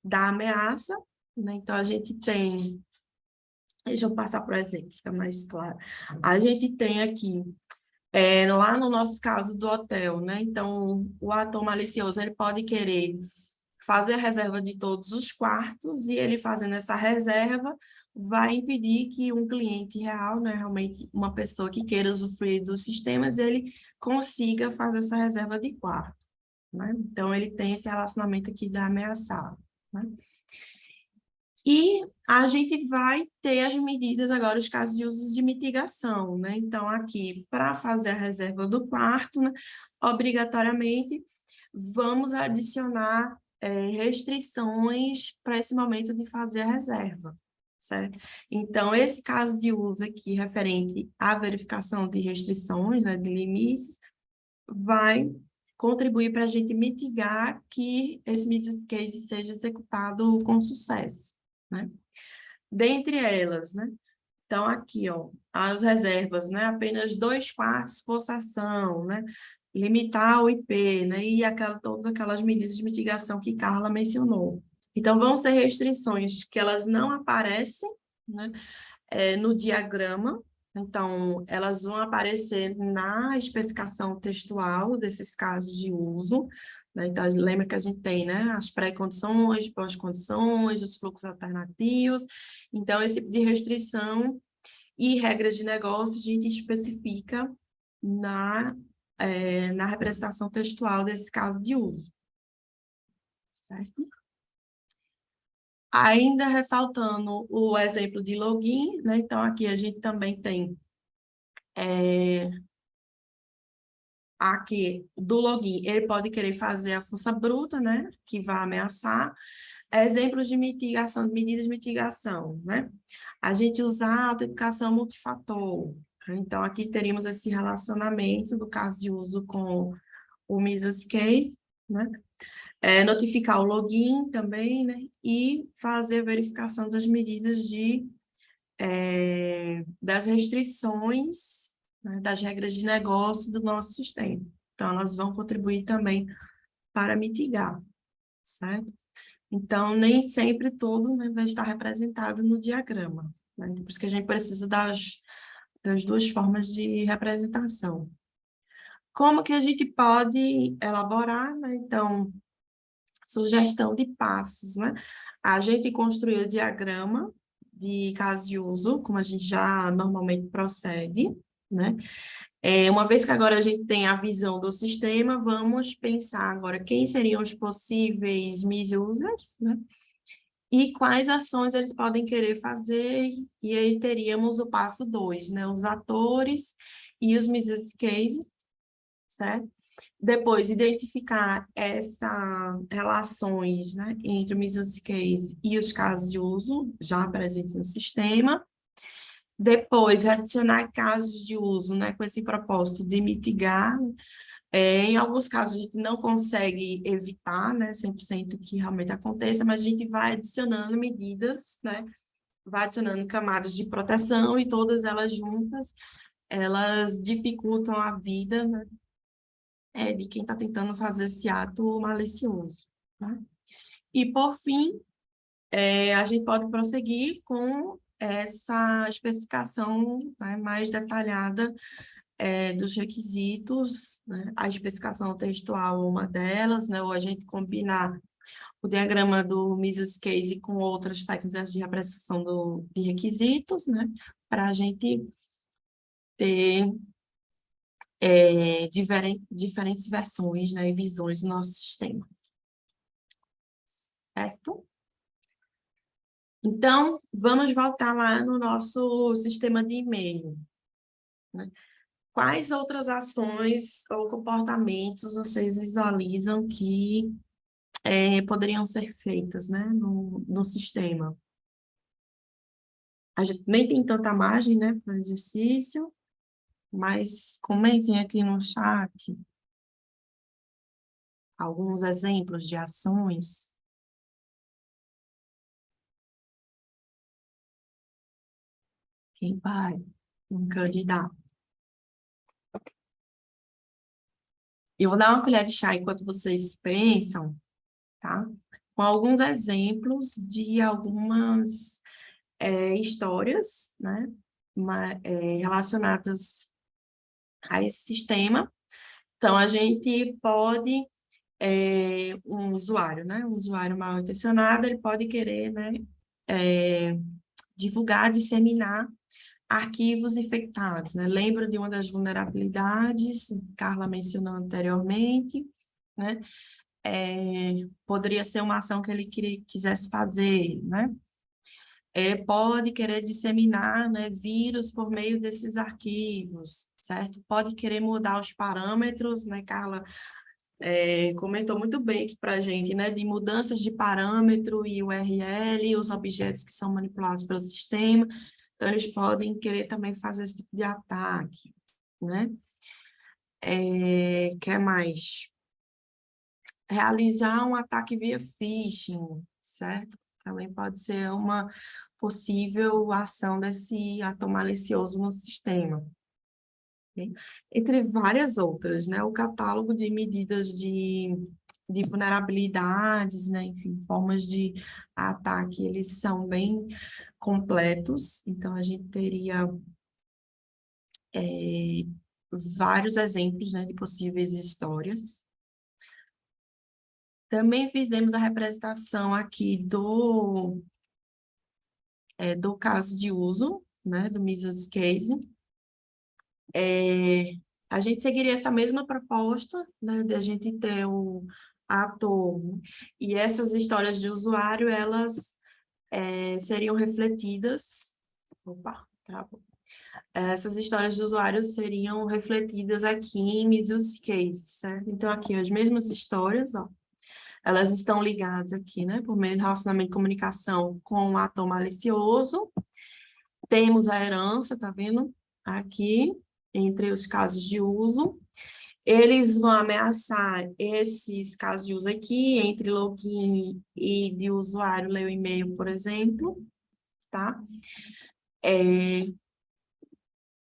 [SPEAKER 2] da ameaça, né? Então, a gente tem... Deixa eu passar por exemplo, fica mais claro. A gente tem aqui lá no nosso caso do hotel, né? Então, o ator malicioso, ele pode querer fazer a reserva de todos os quartos e ele fazendo essa reserva vai impedir que um cliente real, né, realmente uma pessoa que queira usufruir dos sistemas, ele consiga fazer essa reserva de quarto, né? Então, ele tem esse relacionamento aqui da ameaçado, né? E a gente vai ter as medidas agora, os casos de usos de mitigação, né? Então, aqui, para fazer a reserva do quarto, né, obrigatoriamente, vamos adicionar restrições para esse momento de fazer a reserva, certo? Então, esse caso de uso aqui, referente à verificação de restrições, né, de limites, vai contribuir para a gente mitigar que esse business case seja executado com sucesso, né? Dentre elas, né? Então, aqui, ó, as reservas, né? Apenas 2/4 possessão, né? Limitar o IP, né? E todas aquelas medidas de mitigação que Carla mencionou. Então, vão ser restrições que elas não aparecem, né? No diagrama. Então, elas vão aparecer na especificação textual desses casos de uso, né? Então, lembra que a gente tem, né, as pré-condições, pós-condições, os fluxos alternativos. Então, esse tipo de restrição e regras de negócio a gente especifica na representação textual desse caso de uso. Certo? Ainda ressaltando o exemplo de login, né? Então, aqui a gente também tem aqui do login, ele pode querer fazer a força bruta, né? Que vai ameaçar. Exemplos de mitigação, de medidas de mitigação, né? A gente usar a autenticação multifator. Então, aqui teríamos esse relacionamento do caso de uso com o Measles Case, né? Notificar o login também, né? E fazer a verificação das medidas das restrições, né? Das regras de negócio do nosso sistema. Então, elas vão contribuir também para mitigar, certo? Então, nem sempre tudo, né, vai estar representado no diagrama, né? Por isso que a gente precisa das duas formas de representação. Como que a gente pode elaborar, né? Então, sugestão de passos, né? A gente construiu o diagrama de caso de uso, como a gente já normalmente procede, né? Uma vez que agora a gente tem a visão do sistema, vamos pensar agora quem seriam os possíveis misusers, né? E quais ações eles podem querer fazer, e aí teríamos o passo 2, né? Os atores e os misuse cases, certo? Depois, identificar essas relações, né, entre o misuse case e os casos de uso já presentes no sistema. Depois, adicionar casos de uso, né, com esse propósito de mitigar. Em alguns casos, a gente não consegue evitar, né, 100% que realmente aconteça, mas a gente vai adicionando medidas, né, vai adicionando camadas de proteção e todas elas juntas, elas dificultam a vida, né, de quem está tentando fazer esse ato malicioso. Tá? E, por fim, a gente pode prosseguir com essa especificação, né, mais detalhada dos requisitos, né? A especificação textual é uma delas, né? Ou a gente combinar o diagrama do Misuse Case com outras técnicas de representação de requisitos, né? Para a gente ter diferentes versões, né, e visões do nosso sistema. Certo? Então, vamos voltar lá no nosso sistema de e-mail, né? Quais outras ações ou comportamentos vocês visualizam que poderiam ser feitas, né, no sistema? A gente nem tem tanta margem, né, para o exercício, mas comentem aqui no chat alguns exemplos de ações. Quem vai? Um candidato. Eu vou dar uma colher de chá enquanto vocês pensam, tá? Com alguns exemplos de algumas histórias, né? Relacionadas a esse sistema. Então, a gente pode, um usuário, né? Um usuário mal intencionado, ele pode querer, né? Divulgar, disseminar arquivos infectados, né? Lembra de uma das vulnerabilidades, Carla mencionou anteriormente, né? Poderia ser uma ação que ele quisesse fazer, né? Pode querer disseminar, né, vírus por meio desses arquivos, certo? Pode querer mudar os parâmetros, né, Carla comentou muito bem aqui para a gente, né, de mudanças de parâmetro e URL, os objetos que são manipulados pelo sistema. Então, eles podem querer também fazer esse tipo de ataque, né? Que mais? Realizar um ataque via phishing, certo? Também pode ser uma possível ação desse ato malicioso no sistema. Okay? Entre várias outras, né? O catálogo de medidas de vulnerabilidades, né? Enfim, formas de ataque, eles são bem completos, então a gente teria vários exemplos, né, de possíveis histórias. Também fizemos a representação aqui do caso de uso, né, do Misuse Case. A gente seguiria essa mesma proposta, né, de a gente ter o ator, né, e essas histórias de usuário, elas seriam refletidas... Opa, travou. Essas histórias de usuários seriam refletidas aqui em Misuse Case, certo? Então, aqui as mesmas histórias, ó. elas estão ligadas aqui, né, por meio do relacionamento de comunicação com o ator malicioso. Temos a herança, tá vendo? Aqui, entre os casos de uso. Eles vão ameaçar esses casos de uso aqui, entre login e de usuário ler o e-mail, por exemplo, tá?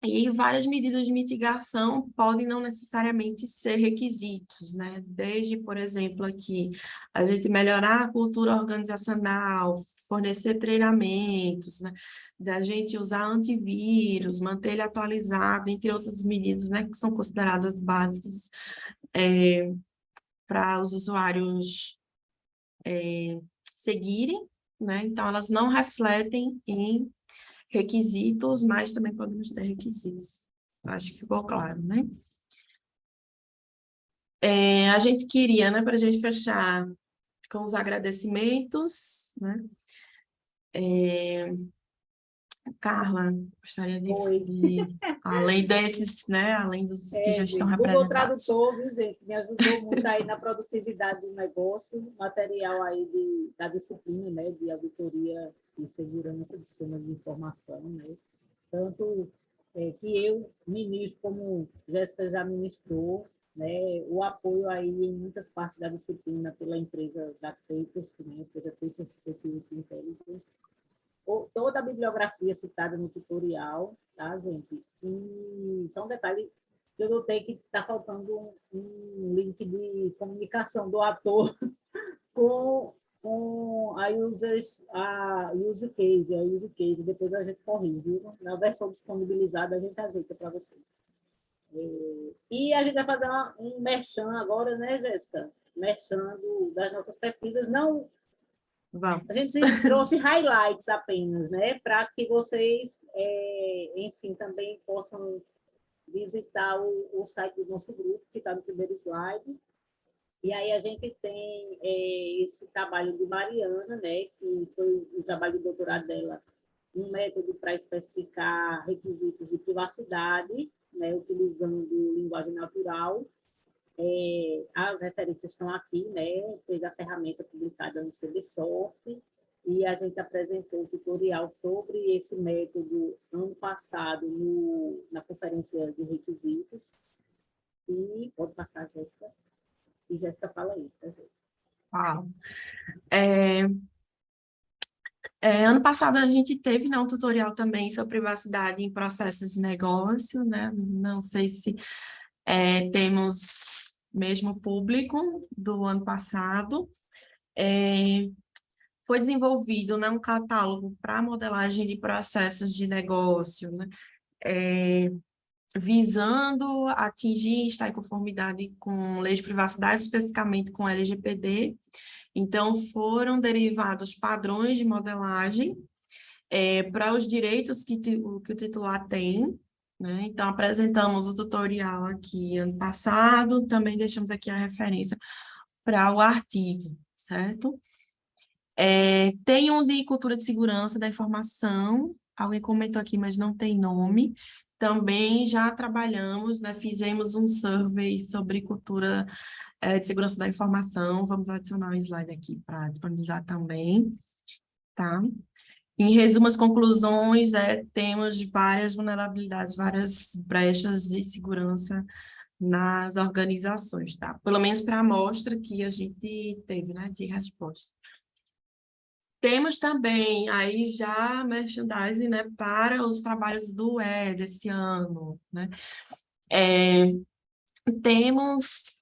[SPEAKER 2] E várias medidas de mitigação podem não necessariamente ser requisitos, né? Desde, por exemplo, aqui, a gente melhorar a cultura organizacional, fornecer treinamentos, né? Da gente usar antivírus, manter ele atualizado, entre outras medidas, né? Que são consideradas básicas para os usuários seguirem, né? Então, elas não refletem em requisitos, mas também podemos ter requisitos. Acho que ficou claro, né? A gente queria, né, para a gente fechar com os agradecimentos, né? Carla, gostaria além desses, né, além dos que já estão
[SPEAKER 1] Google
[SPEAKER 2] representados.
[SPEAKER 1] Tradutor, viu, gente? Me ajudou muito aí na produtividade do negócio, material aí da disciplina, né, de auditoria e segurança de sistemas de informação, né? Tanto que eu ministro, como Jéssica já ministrou, né, o apoio aí em muitas partes da disciplina pela empresa da Papers, né, empresa Papers Security Intelligence, toda a bibliografia citada no tutorial, tá, gente? E só um detalhe que eu notei que está faltando um link de comunicação do ator com a use case, depois a gente corrige, viu? Na versão disponibilizada a gente ajeita para vocês. E a gente vai fazer um merchan agora, né, Jéssica? Merchan das nossas pesquisas, não.
[SPEAKER 2] Vamos.
[SPEAKER 1] A gente trouxe highlights apenas, né? Para que vocês, enfim, também possam visitar o site do nosso grupo, que está no primeiro slide. E aí a gente tem esse trabalho de Mariana, né? Que foi o trabalho de doutorado dela, um método para especificar requisitos de privacidade, né? Utilizando linguagem natural. As referências estão aqui, né? Teve a ferramenta publicada no CBSoft, e a gente apresentou um tutorial sobre esse método ano passado na conferência de requisitos. E pode passar, Jéssica. E Jéssica fala isso, tá, Jéssica?
[SPEAKER 2] Ano passado a gente teve, né, um tutorial também sobre privacidade em processos de negócio, né? Não sei se temos mesmo público do ano passado. Foi desenvolvido, né, um catálogo para modelagem de processos de negócio, né? Visando atingir, estar em conformidade com leis de privacidade, especificamente com LGPD. Então, foram derivados padrões de modelagem para os direitos que o titular tem, né? Então, apresentamos o tutorial aqui ano passado, também deixamos aqui a referência para o artigo, certo? Tem um de cultura de segurança da informação, alguém comentou aqui, mas não tem nome. Também já trabalhamos, né? Fizemos um survey sobre cultura de segurança da informação. Vamos adicionar um slide aqui para disponibilizar também, tá? Em resumo, as conclusões temos várias vulnerabilidades, várias brechas de segurança nas organizações, tá? Pelo menos para a amostra que a gente teve, né, de resposta. Temos também aí já merchandising, né, para os trabalhos do desse ano, né? Temos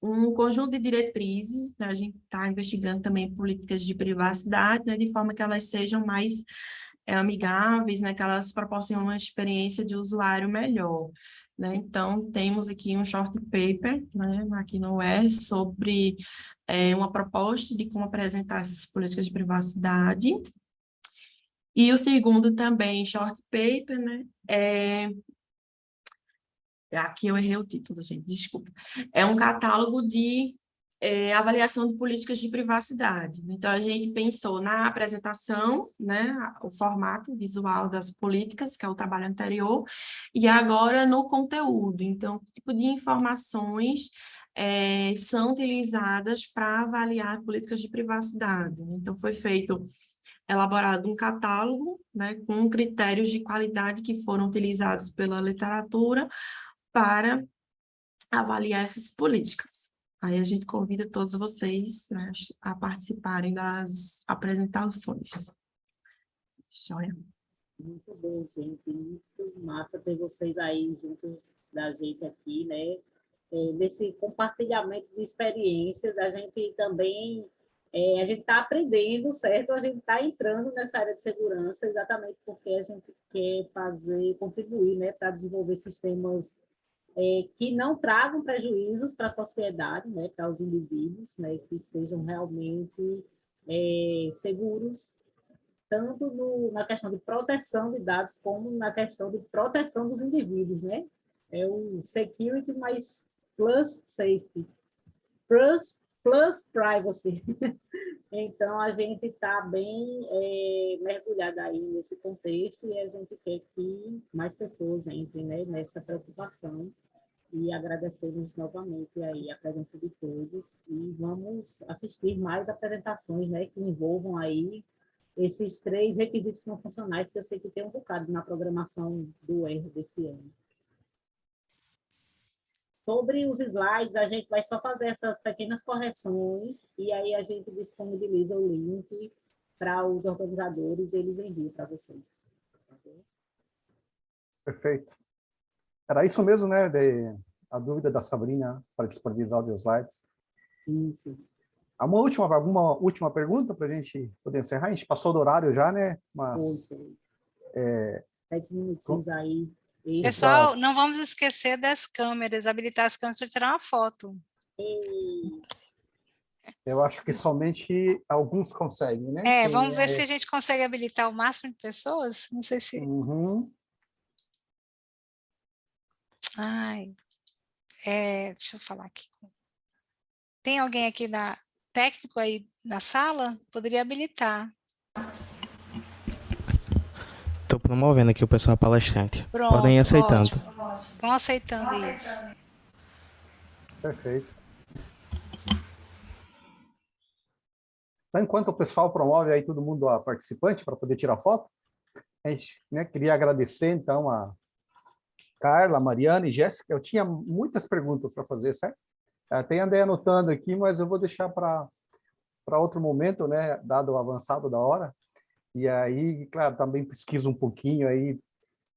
[SPEAKER 2] um conjunto de diretrizes, né? A gente está investigando também políticas de privacidade, né, de forma que elas sejam mais amigáveis, né, que elas proporcionem uma experiência de usuário melhor, né? Então, temos aqui um short paper, né, aqui no UERJ, sobre uma proposta de como apresentar essas políticas de privacidade. E o segundo também, short paper, né, aqui eu errei o título, gente, desculpa. É um catálogo de avaliação de políticas de privacidade. Então, a gente pensou na apresentação, né, o formato visual das políticas, que é o trabalho anterior, e agora no conteúdo. Então, que tipo de informações são utilizadas para avaliar políticas de privacidade. Então, foi elaborado um catálogo, né, com critérios de qualidade que foram utilizados pela literatura para avaliar essas políticas. Aí a gente convida todos vocês, né, a participarem das apresentações. Joia.
[SPEAKER 1] Muito bom, gente. Muito massa ter vocês aí juntos da gente aqui, né? Nesse compartilhamento de experiências, a gente também a gente está aprendendo, certo? A gente está entrando nessa área de segurança exatamente porque a gente quer contribuir, né, para desenvolver sistemas que não tragam prejuízos para a sociedade, né, para os indivíduos, né, que sejam realmente seguros, tanto na questão de proteção de dados, como na questão de proteção dos indivíduos, né? É o security, mais plus safety, plus privacy. Então, a gente está bem mergulhada aí nesse contexto e a gente quer que mais pessoas entrem, né, nessa preocupação e agradecemos novamente aí a presença de todos e vamos assistir mais apresentações, né, que envolvam aí esses 3 requisitos não funcionais que eu sei que tem um bocado na programação do R desse ano. Sobre os slides, a gente vai só fazer essas pequenas correções e aí a gente disponibiliza o link para os organizadores e eles enviam para vocês.
[SPEAKER 3] Perfeito. Era isso mesmo, né? A dúvida da Sabrina para disponibilizar os slides.
[SPEAKER 1] Isso.
[SPEAKER 3] Alguma última pergunta para a gente poder encerrar? A gente passou do horário já, né? Mas...
[SPEAKER 1] 7 minutinhos aí.
[SPEAKER 4] Pessoal, não vamos esquecer das câmeras, habilitar as câmeras para tirar uma foto.
[SPEAKER 3] Eu acho que somente alguns conseguem, né?
[SPEAKER 4] Vamos ver se a gente consegue habilitar o máximo de pessoas. Não sei se... Ai, deixa eu falar aqui. Tem alguém aqui técnico aí na sala? Poderia habilitar.
[SPEAKER 5] Estou promovendo aqui o pessoal palestrante.
[SPEAKER 4] Pronto,
[SPEAKER 5] podem ir aceitando.
[SPEAKER 4] Vão aceitando isso.
[SPEAKER 3] Perfeito. Então, enquanto o pessoal promove aí todo mundo a participante para poder tirar foto, a gente, né, queria agradecer, então, a Carla, a Mariana e Jéssica. Eu tinha muitas perguntas para fazer, certo? Até andei anotando aqui, mas eu vou deixar para outro momento, né, dado o avançado da hora. E aí, claro, também pesquiso um pouquinho aí,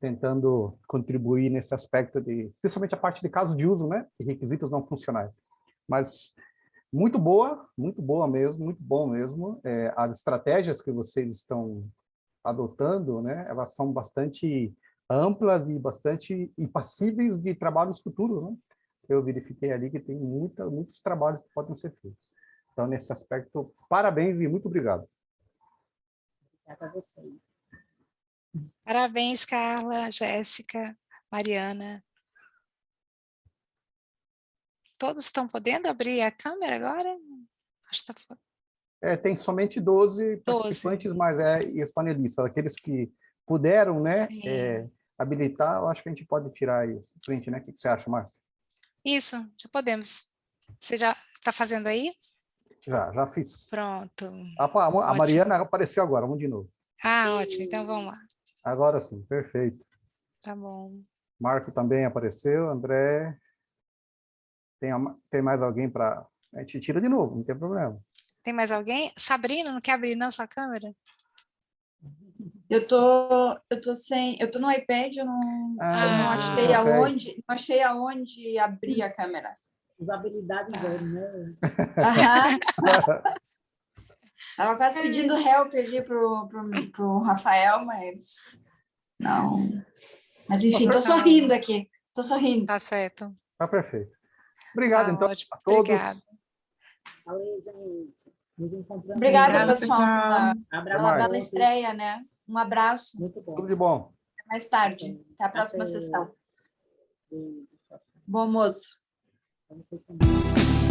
[SPEAKER 3] tentando contribuir nesse aspecto principalmente a parte de caso de uso, né, e requisitos não funcionais. Mas muito boa mesmo, muito bom mesmo. As estratégias que vocês estão adotando, né, elas são bastante amplas e passíveis de trabalhos futuros, né? Eu verifiquei ali que tem muitos trabalhos que podem ser feitos. Então, nesse aspecto, parabéns e muito obrigado.
[SPEAKER 1] Obrigada a vocês.
[SPEAKER 4] Parabéns, Carla, Jéssica, Mariana. Todos estão podendo abrir a câmera agora? Acho que tá...
[SPEAKER 3] Tem somente 12 participantes, mas e os panelistas, aqueles que puderam, né, habilitar, eu acho que a gente pode tirar aí print, né? O que você acha, Márcia?
[SPEAKER 4] Isso, já podemos. Você já está fazendo aí?
[SPEAKER 3] Já fiz.
[SPEAKER 4] Pronto.
[SPEAKER 3] A Mariana apareceu agora, vamos de novo.
[SPEAKER 4] Ótimo, então vamos lá.
[SPEAKER 3] Agora sim, perfeito.
[SPEAKER 4] Tá bom.
[SPEAKER 3] Marco também apareceu, André. Tem mais alguém para... A gente tira de novo, não tem problema.
[SPEAKER 4] Tem mais alguém? Sabrina, não quer abrir não sua câmera?
[SPEAKER 6] Eu tô no iPad, eu não achei aonde abrir a câmera.
[SPEAKER 1] Usabilidade zero, né?
[SPEAKER 6] Estava quase pedindo help ali pro Rafael, mas não. Mas enfim, estou sorrindo aqui. Estou sorrindo.
[SPEAKER 4] Tá certo.
[SPEAKER 3] Tá perfeito. Obrigado, então,
[SPEAKER 4] ótimo.
[SPEAKER 3] a todos.
[SPEAKER 4] Obrigada.
[SPEAKER 1] Valeu, gente. Nos encontramos.
[SPEAKER 6] Obrigada, pessoal,
[SPEAKER 1] pela
[SPEAKER 6] estreia, né? Um abraço.
[SPEAKER 1] Muito bom.
[SPEAKER 3] Tudo de bom.
[SPEAKER 6] Até mais tarde. Até a próxima sessão. Bom almoço.
[SPEAKER 1] Para vocês também.